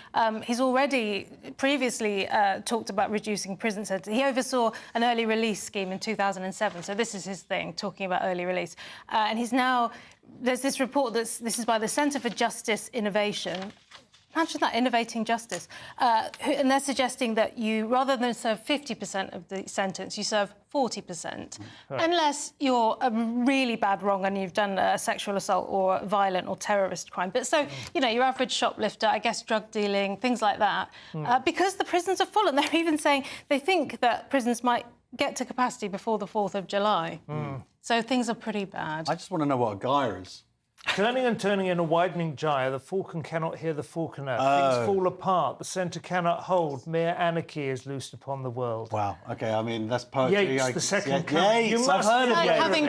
he's already previously talked about reducing prison sentences. He oversaw an early release scheme in 2007, so this is his thing, talking about early release. And he's now... There's this report this is by the Centre for Justice Innovation. Imagine that, innovating justice. And they're suggesting that you, rather than serve 50% of the sentence, you serve 40%. Unless you're a really bad wrong and you've done a sexual assault or a violent or terrorist crime. But so, you know, your average shoplifter, I guess drug dealing, things like that. Because the prisons are full, and they're even saying they think that prisons might get to capacity before the 4th of July. So things are pretty bad. I just want to know what a gyre is. Turning and turning in a widening gyre, the falcon cannot hear the falconer. Things fall apart, the centre cannot hold. Mere anarchy is loosed upon the world. Wow. OK, I mean, that's poetry. Yates, the second coming. Yates, I've heard of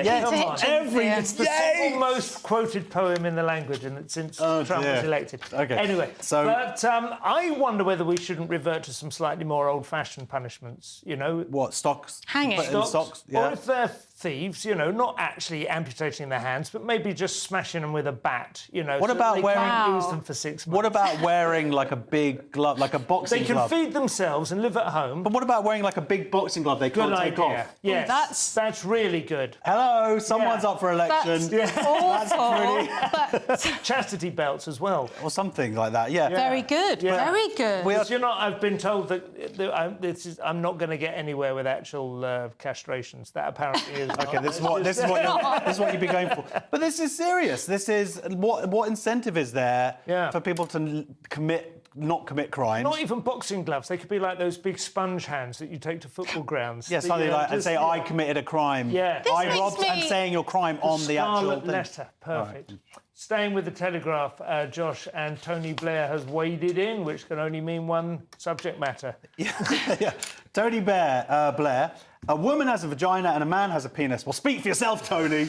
Yates. It's the single most quoted poem in the language since Trump was elected. OK. Anyway, but I wonder whether we shouldn't revert to some slightly more old-fashioned punishments, you know. What, stocks? Hanging. Stocks, Or if they're thieves, you know, not actually amputating their hands, but maybe just smashing them with a bat, you know. What so about they wearing... can't use them for 6 months. What about wearing, like, a big glove, like a boxing glove? They can feed themselves and live at home. But what about wearing, like, a big boxing glove they can't take off? Yes, that's really good. Hello, someone's up for election. That's awful. That's pretty... Chastity belts as well. Or something like that, yeah. Very good, very good. Because, you know, I've been told that I'm not going to get anywhere with actual castrations. That apparently is... OK, this is what you'd be going for. But this is serious. This is... What incentive is there for people to not commit crimes? Not even boxing gloves. They could be like those big sponge hands that you take to football grounds. Yeah, something like... And say, I committed a crime. Yeah. I robbed... And saying your crime on the actual thing. Letter. Perfect. Right. Staying with the Telegraph, Josh, and Tony Blair has waded in, which can only mean one subject matter. Yeah. Tony Blair, a woman has a vagina and a man has a penis. Well, speak for yourself, Tony.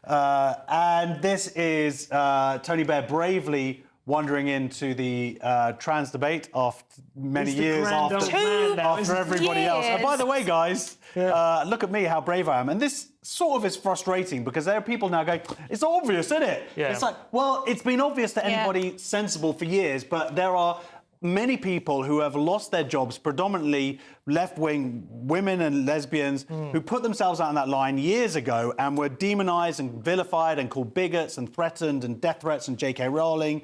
And this is Tony Blair bravely wandering into the trans debate after many years after everybody else. And by the way, guys, look at me, how brave I am. And this sort of is frustrating because there are people now going, it's obvious, isn't it? Yeah. It's like, well, it's been obvious to anybody sensible for years, but there are many people who have lost their jobs, predominantly left-wing women and lesbians, who put themselves out on that line years ago and were demonised and vilified and called bigots and threatened and death threats and J.K. Rowling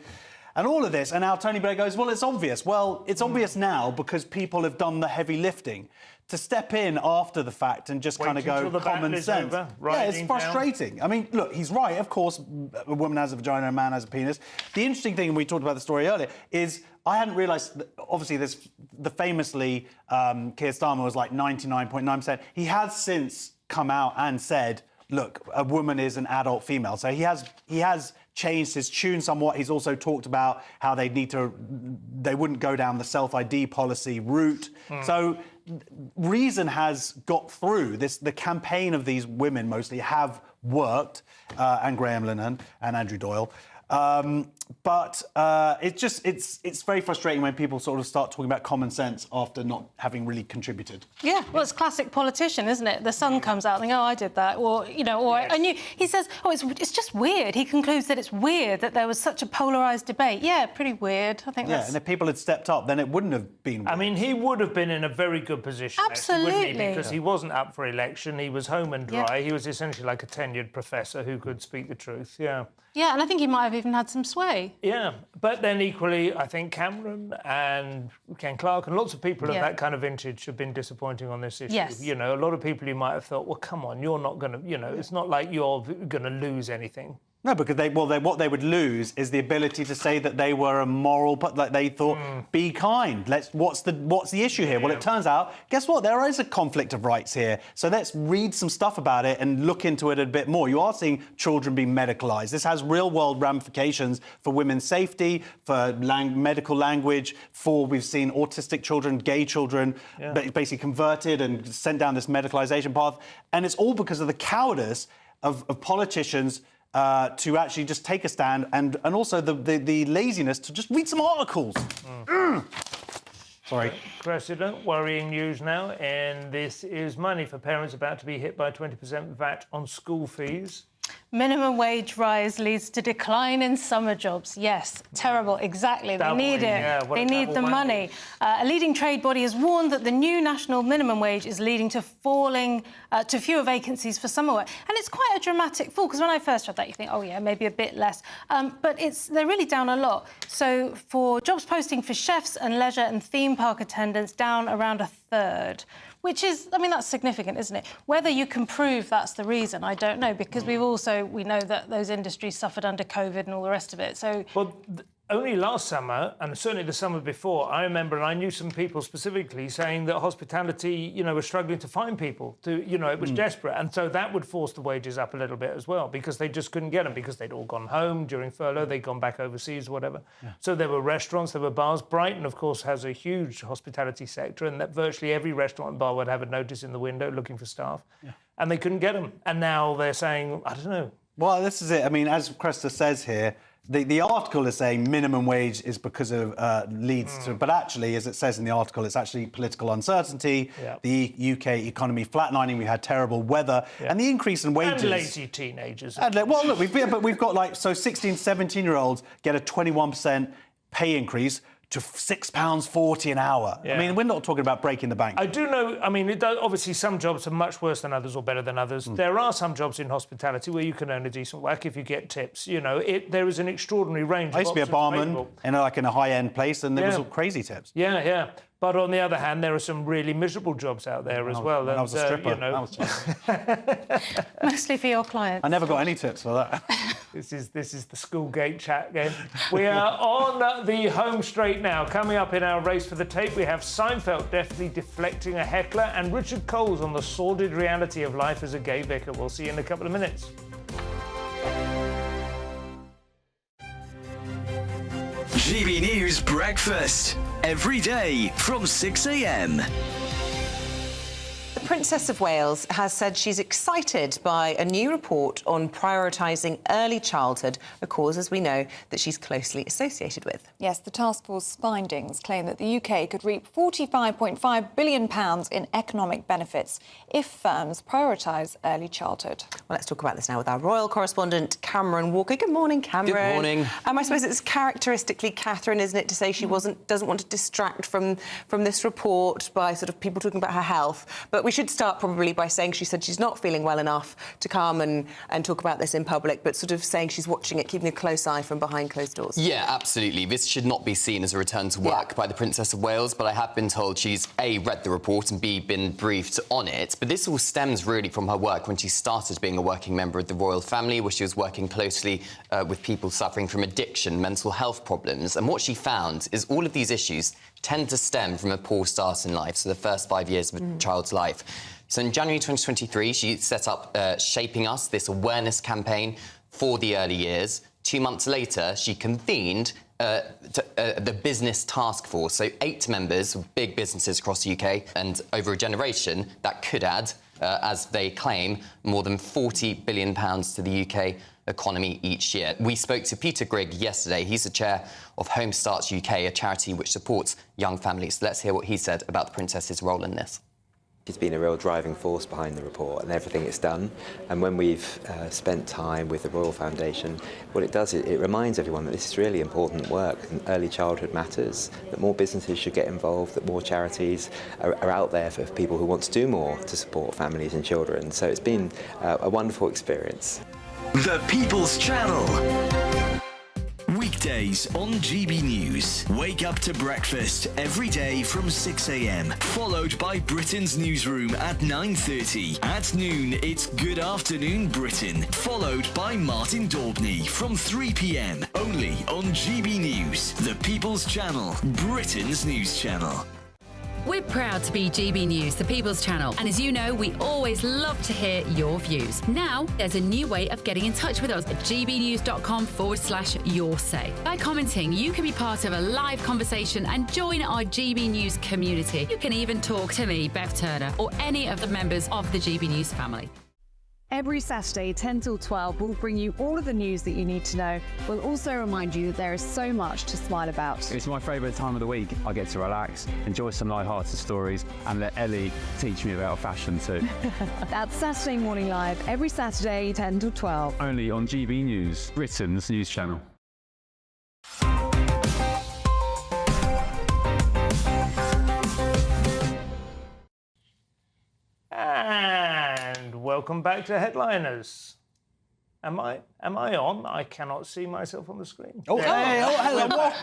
and all of this. And now Tony Blair goes, well, it's obvious. Well, it's obvious now because people have done the heavy lifting. To step in after the fact and just kind of go common sense. It's frustrating. I mean, look, he's right. Of course, a woman has a vagina and a man has a penis. The interesting thing, and we talked about the story earlier, is I hadn't realised, obviously, the famously, Keir Starmer was like 99.9%. He has since come out and said, look, a woman is an adult female. So he has changed his tune somewhat. He's also talked about how they wouldn't go down the self-ID policy route. So reason has got through. The campaign of these women mostly have worked, and Graham Linehan and Andrew Doyle. But it's very frustrating when people sort of start talking about common sense after not having really contributed. Yeah, well, it's classic politician, isn't it? The sun comes out and they go, oh, I did that, or, you know, or I knew... He says, oh, it's just weird. He concludes that it's weird that there was such a polarised debate. Yeah, pretty weird. I think that's... Yeah, and if people had stepped up, then it wouldn't have been weird. I mean, he would have been in a very good position, absolutely, actually, wouldn't he? Because he wasn't up for election. He was home and dry. He was essentially like a tenured professor who could speak the truth, Yeah, and I think he might have even had some sway. Yeah, but then equally, I think Cameron and Ken Clarke and lots of people of that kind of vintage have been disappointing on this issue. Yes. You know, a lot of people you might have thought, well, come on, you're not going to, you know, it's not like you're going to lose anything. No, because what they would lose is the ability to say that they were a moral, but like they thought, be kind. What's the issue here? Well, it turns out, guess what? There is a conflict of rights here. So let's read some stuff about it and look into it a bit more. You are seeing children being medicalised. This has real-world ramifications for women's safety, for medical language, we've seen autistic children, gay children, basically converted and sent down this medicalisation path. And it's all because of the cowardice of politicians to actually just take a stand, and also the laziness to just read some articles. Sorry. President, worrying news now, and this is money for parents about to be hit by 20% VAT on school fees. Minimum wage rise leads to decline in summer jobs. Yes, terrible, exactly. They need it. Yeah, they need the money. A leading trade body has warned that the new national minimum wage is leading to fewer vacancies for summer work. And it's quite a dramatic fall, because when I first read that, you think, oh, yeah, maybe a bit less. But they're really down a lot. So for jobs posting for chefs and leisure and theme park attendants, down around a third. Which is, I mean, that's significant, isn't it? Whether you can prove that's the reason, I don't know, because we know that those industries suffered under COVID and all the rest of it, so... Well, only last summer, and certainly the summer before, I remember, and I knew some people specifically saying that hospitality, was struggling to find people. It was desperate. And so that would force the wages up a little bit as well, because they just couldn't get them, because they'd all gone home during furlough, they'd gone back overseas or whatever. Yeah. So there were restaurants, there were bars. Brighton, of course, has a huge hospitality sector, and that virtually every restaurant and bar would have a notice in the window looking for staff. Yeah. And they couldn't get them. And now they're saying, I don't know. Well, this is it. I mean, as Cresta says here, the article is saying minimum wage is because of leads to, but actually, as it says in the article, it's actually political uncertainty, the UK economy flatlining, we had terrible weather, and the increase in wages. And lazy teenagers. Well, look, we've got 16, 17-year-olds get a 21% pay increase to £6.40 an hour. Yeah. I mean, we're not talking about breaking the bank. I do know, I mean, obviously some jobs are much worse than others or better than others. There are some jobs in hospitality where you can earn a decent whack if you get tips. There is an extraordinary range. I used to be a barman in a high-end place, and there was crazy tips. Yeah, yeah. But on the other hand, there are some really miserable jobs out there as well. I was a stripper. Mostly for your clients. I never got any tips for that. This is the Schoolgate chat game. We are on the home straight now. Coming up in our race for the tape, we have Seinfeld deftly deflecting a heckler, and Richard Coles on the sordid reality of life as a gay vicar. We'll see you in a couple of minutes. GB News Breakfast. Every day from 6 a.m. The Princess of Wales has said she's excited by a new report on prioritising early childhood, a cause, as we know, that she's closely associated with. Yes, the task force findings claim that the UK could reap £45.5 billion in economic benefits if firms prioritise early childhood. Well, let's talk about this now with our royal correspondent, Cameron Walker. Good morning, Cameron. Good morning. I suppose it's characteristically Catherine, isn't it, to say she doesn't want to distract from this report by sort of people talking about her health. But we should start probably by saying she said she's not feeling well enough to come and talk about this in public, but sort of saying she's watching it, keeping a close eye from behind closed doors. Yeah, absolutely. This should not be seen as a return to work by the Princess of Wales, but I have been told she's A, read the report, and B, been briefed on it. But this all stems really from her work when she started being a working member of the royal family, where she was working closely with people suffering from addiction, mental health problems. And what she found is all of these issues tend to stem from a poor start in life, so the first 5 years of a child's life. So in January 2023, she set up Shaping Us, this awareness campaign for the early years. 2 months later, she convened the business task force, so 8 members of big businesses across the UK, and over a generation, that could add, as they claim, more than £40 billion to the UK economy each year. We spoke to Peter Grigg yesterday. He's the chair of Home Starts UK, a charity which supports young families. Let's hear what he said about the Princess's role in this. She's been a real driving force behind the report and everything it's done. And when we've spent time with the Royal Foundation, what it does, it reminds everyone that this is really important work, and early childhood matters, that more businesses should get involved, that more charities are out there for people who want to do more to support families and children. So it's been a wonderful experience. The People's Channel. Weekdays on GB News. Wake up to breakfast every day from 6 a.m. Followed by Britain's newsroom at 9:30. At noon, it's Good Afternoon Britain. Followed by Martin Daubney from 3 p.m. Only on GB News, the People's Channel, Britain's news channel. We're proud to be GB News, the People's Channel. And as you know, we always love to hear your views. Now, there's a new way of getting in touch with us at gbnews.com/your say. By commenting, you can be part of a live conversation and join our GB News community. You can even talk to me, Bev Turner, or any of the members of the GB News family. Every Saturday, 10 till 12, we'll bring you all of the news that you need to know. We'll also remind you that there is so much to smile about. It's my favourite time of the week. I get to relax, enjoy some light-hearted stories, and let Ellie teach me about fashion too. That's Saturday Morning Live, every Saturday, 10 till 12. Only on GB News, Britain's news channel. And welcome back to Headliners. Am I on? I cannot see myself on the screen. Oh, hey, oh, hello. What?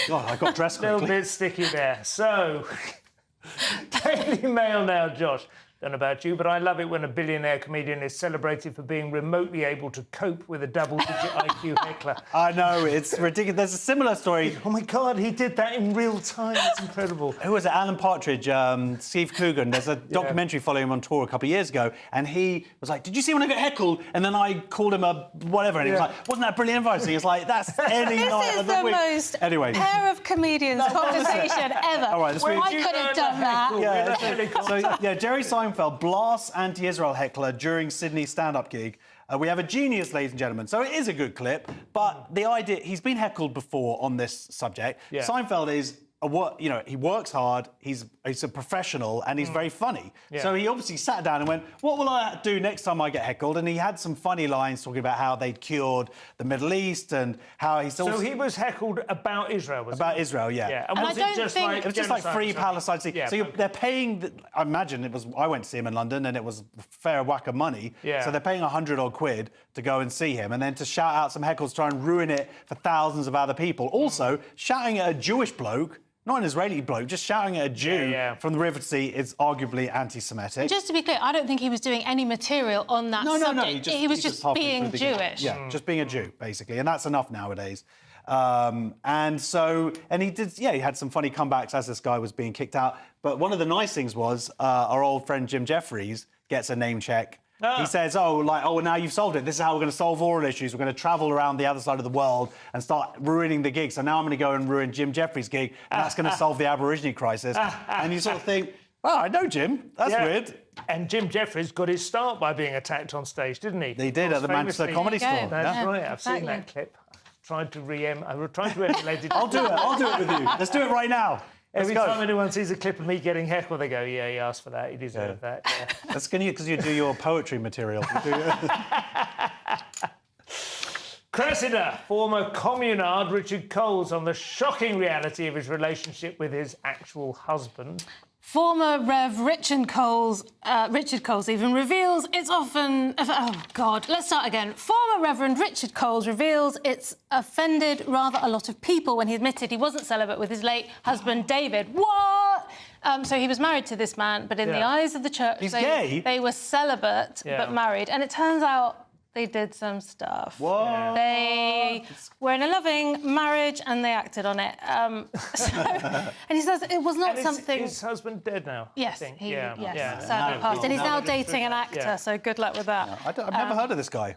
God, I got dressed quickly. A little bit sticky there. So, Daily Mail now, Josh. Don't know about you, but I love it when a billionaire comedian is celebrated for being remotely able to cope with a double-digit IQ heckler. I know, it's ridiculous. There's a similar story. Oh, my God, he did that in real time. It's incredible. Who was it? Alan Partridge, Steve Coogan. There's a documentary following him on tour a couple of years ago, and he was like, did you see when I got heckled? And then I called him a whatever, and he was like, wasn't that brilliant advice? And he was like, that's any night of the week. This is the most anyway. pair of comedians conversation ever. All right, I could have done that. Yeah, Jerry Seinfeld blasts anti-Israel heckler during Sydney stand-up gig. We have a genius, ladies and gentlemen. So it is a good clip, but the idea, he's been heckled before on this subject. Yeah. Seinfeld is he works hard, he's a professional, and he's very funny. Yeah. So he obviously sat down and went, what will I do next time I get heckled? And he had some funny lines talking about how they'd cured the Middle East and how he's also... So he was heckled about Israel, was About he? Israel, yeah. Yeah. And was it just like... It was just like free genocide? Palestine. Yeah, so they're paying... I imagine it was... I went to see him in London and it was a fair whack of money. Yeah. So they're paying 100 odd quid to go and see him and then to shout out some heckles to try and ruin it for thousands of other people. Also, shouting at a Jewish bloke, not an Israeli bloke, just shouting at a Jew from the River Sea is arguably anti-Semitic. Just to be clear, I don't think he was doing any material on that subject. No, he was just being Jewish. Yeah, just being a Jew, basically, and that's enough nowadays. And he had some funny comebacks as this guy was being kicked out. But one of the nice things was our old friend Jim Jeffries gets a name check. He says, now you've solved it. This is how we're going to solve oral issues. We're going to travel around the other side of the world and start ruining the gig. So now I'm going to go and ruin Jim Jeffries' gig, and that's going to solve the Aborigine crisis. And you sort of think, oh, I know Jim. That's weird. And Jim Jeffries got his start by being attacked on stage, didn't he? He did at the Manchester Comedy Store. That's right. I've seen that clip. I was trying to emulate it. I'll do it with you. Let's do it right now. Every time anyone sees a clip of me getting heckled, they go, yeah, he asked for that, he deserved that. Yeah. That's because you do your poetry material. Cressida, former communard Richard Coles on the shocking reality of his relationship with his actual husband. Former Rev Richard Coles even reveals it's often... Oh, God. Let's start again. Former Reverend Richard Coles reveals it's offended rather a lot of people when he admitted he wasn't celibate with his late husband, David. What? So he was married to this man, but in the eyes of the church... He's gay? They were celibate, but married. And it turns out they did some stuff. What? They were in a loving marriage and they acted on it. And he says it was not something... Is his husband dead now? Yes, I think? sadly passed. And he's now dating an actor, so good luck with that. I've never heard of this guy.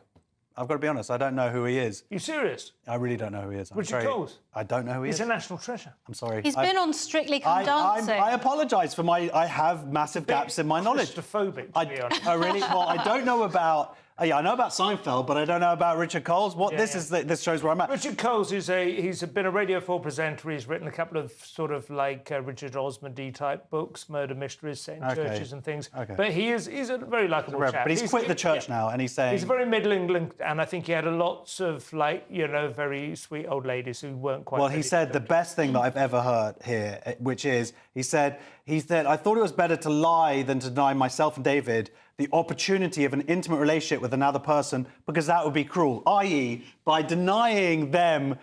I've got to be honest, I don't know who he is. You serious? I really don't know who he is. Richard Coles? I don't know who he is. He's a national treasure. I'm sorry. He's been on Strictly Come Dancing. I apologise for I have massive gaps in my knowledge. Claustrophobic, to be honest. Oh, really? Well, I don't know about... I know about Seinfeld, but I don't know about Richard Coles. This shows where I'm at. Richard Coles he's been a Radio 4 presenter. He's written a couple of sort of like Richard Osmond-y type books, murder mysteries set in churches and things. Okay. But he's a very likeable chap. But he's quit the church now, and he's saying... He's very Middle England, and I think he had lots of, very sweet old ladies who weren't quite... Well, he said the best thing that I've ever heard here, which is, he said, I thought it was better to lie than to deny myself and David the opportunity of an intimate relationship with another person because that would be cruel, i.e., by denying them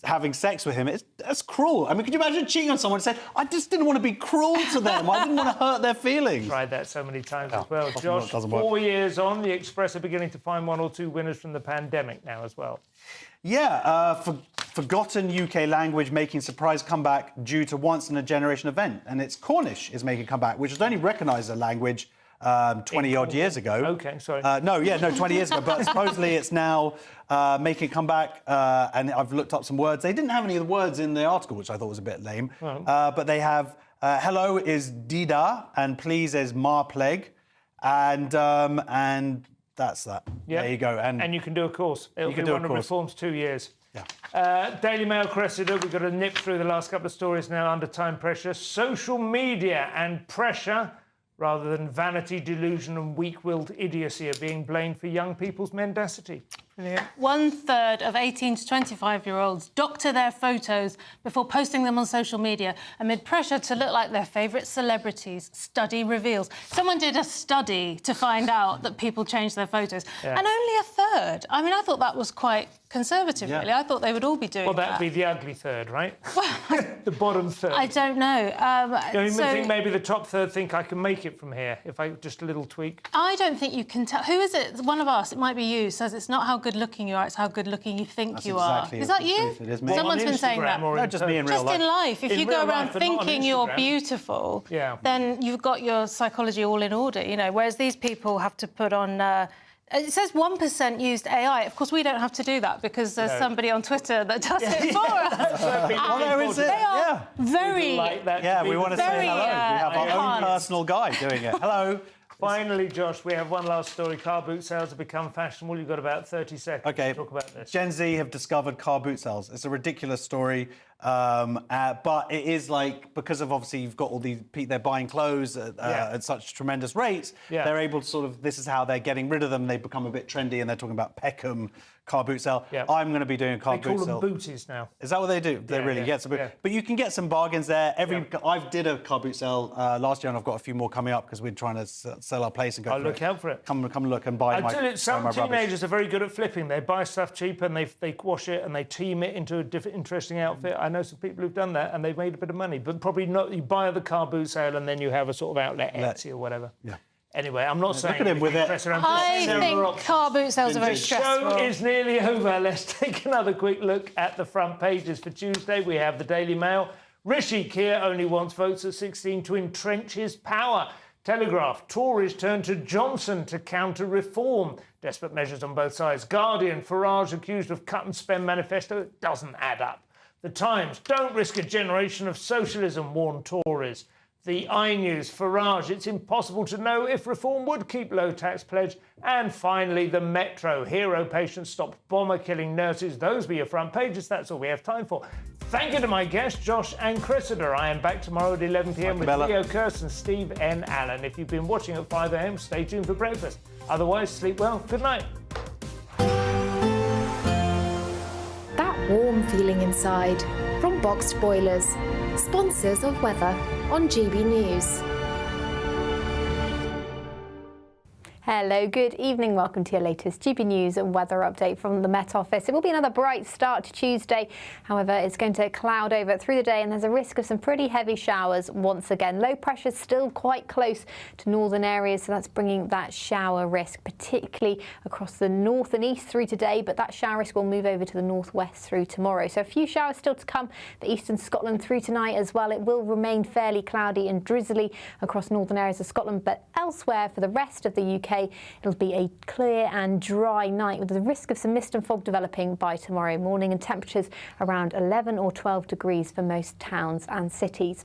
having sex with him. That's cruel. I mean, could you imagine cheating on someone and said, I just didn't want to be cruel to them. I didn't want to hurt their feelings. Tried that so many times as well. Often Josh, it doesn't work. 4 years on, the Express are beginning to find one or two winners from the pandemic now as well. Yeah, forgotten UK language making surprise comeback due to once-in-a-generation event. And it's Cornish is making a comeback, which was only recognised as a language 20-odd years ago. OK, sorry. 20 years ago. But supposedly it's now making a comeback, and I've looked up some words. They didn't have any of the words in the article, which I thought was a bit lame. Oh. But they have hello is Dida, and please is Marpleg, and that's that. Yep. There you go. And you can do a course. It'll be one of Reform's 2 years. Yeah. Daily Mail Cressida, we've got to nip through the last couple of stories now under time pressure. Social media and pressure, rather than vanity, delusion and weak-willed idiocy, are being blamed for young people's mendacity. Brilliant. 1/3 of 18 to 25-year-olds doctor their photos before posting them on social media amid pressure to look like their favourite celebrities. Study reveals. Someone did a study to find out that people change their photos, and only 1/3. I mean, I thought that was quite conservative, really. I thought they would all be doing that. Well, that'd be the ugly third, right? The bottom third. I don't know. You think maybe the top third think I can make it from here if I just a little tweak? I don't think you can tell. Who is it? One of us, it might be you, says it's not how good-looking you are, it's how good-looking you think you are. Is that you? It is me. Someone's been saying that. No, just me in real life. Just in life. If you go around thinking you're beautiful, then you've got your psychology all in order, you know, whereas these people have to put on... it says 1% used AI. Of course, we don't have to do that because there's somebody on Twitter that does it for us. They are very... we want to say hello. We have our own personal guy doing it. Hello. Finally, Josh, we have one last story. Car boot sales have become fashionable. You've got about 30 seconds to talk about this. Gen Z have discovered car boot sales. It's a ridiculous story, but it is like, because of obviously you've got all these people, they're buying clothes at such tremendous rates, they're able to sort of, this is how they're getting rid of them. They become a bit trendy, and they're talking about Peckham car boot sale. I'm going to be doing a car boot sale. They call them booties now. Is that what they do? They really get some. But you can get some bargains there. I did a car boot sale last year, and I've got a few more coming up because we're trying to sell our place and go. I'll look out for it. Come look and buy. I tell you, some teenagers teenagers are very good at flipping. They buy stuff cheap and they wash it and they team it into a different, interesting outfit. I know some people who've done that and they've made a bit of money, but probably not. You buy the car boot sale and then you have a sort of outlet, Etsy or whatever. Yeah. Anyway, I'm not saying... Look at him with it. I think car boot sales are very stressful. The show is nearly over. Let's take another quick look at the front pages for Tuesday. We have the Daily Mail. Rishi Keir only wants votes at 16 to entrench his power. Telegraph. Tories turn to Johnson to counter reform. Desperate measures on both sides. Guardian. Farage accused of cut and spend manifesto. It doesn't add up. The Times. Don't risk a generation of socialism, warn Tories. The iNews, Farage, it's impossible to know if reform would keep low tax pledge. And finally, the Metro, hero patients stopped bomber killing nurses. Those were your front pages. That's all we have time for. Thank you to my guests, Josh and Cressida. I am back tomorrow at 11 p.m. with Leo Kirst and Steve N. Allen. If you've been watching at 5 a.m, stay tuned for breakfast. Otherwise, sleep well. Good night. That warm feeling inside from Boxed Boilers, sponsors of weather on GB News. Hello, good evening. Welcome to your latest GB News and weather update from the Met Office. It will be another bright start to Tuesday. However, it's going to cloud over through the day and there's a risk of some pretty heavy showers once again. Low pressure still quite close to northern areas, so that's bringing that shower risk, particularly across the north and east through today, but that shower risk will move over to the northwest through tomorrow. So a few showers still to come for eastern Scotland through tonight as well. It will remain fairly cloudy and drizzly across northern areas of Scotland, but elsewhere for the rest of the UK, it'll be a clear and dry night with the risk of some mist and fog developing by tomorrow morning, and temperatures around 11 or 12 degrees for most towns and cities.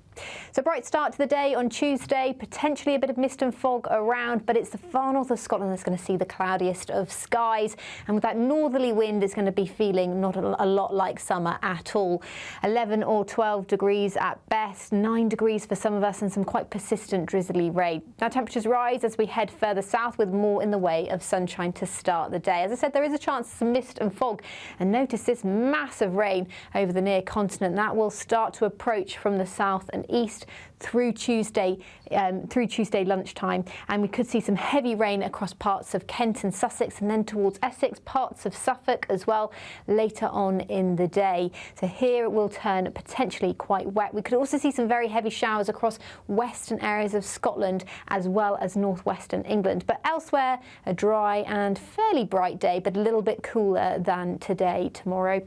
So bright start to the day on Tuesday, potentially a bit of mist and fog around, but it's the far north of Scotland that's going to see the cloudiest of skies, and with that northerly wind it's going to be feeling not a lot like summer at all. 11 or 12 degrees at best, 9 degrees for some of us, and some quite persistent drizzly rain. Now temperatures rise as we head further south with more in the way of sunshine to start the day. As I said, there is a chance of some mist and fog, and notice this massive rain over the near continent. That will start to approach from the south and east through Tuesday lunchtime, and we could see some heavy rain across parts of Kent and Sussex, and then towards Essex, parts of Suffolk as well later on in the day. So here it will turn potentially quite wet. We could also see some very heavy showers across western areas of Scotland as well as northwestern England. But elsewhere, a dry and fairly bright day, but a little bit cooler than today, tomorrow.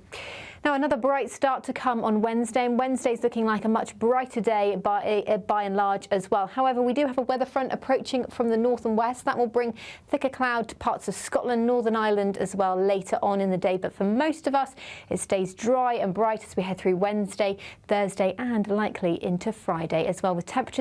Now, another bright start to come on Wednesday, and Wednesday's looking like a much brighter day by and large as well. However, we do have a weather front approaching from the north and west. That will bring thicker cloud to parts of Scotland, Northern Ireland as well later on in the day. But for most of us, it stays dry and bright as we head through Wednesday, Thursday and likely into Friday as well, with temperatures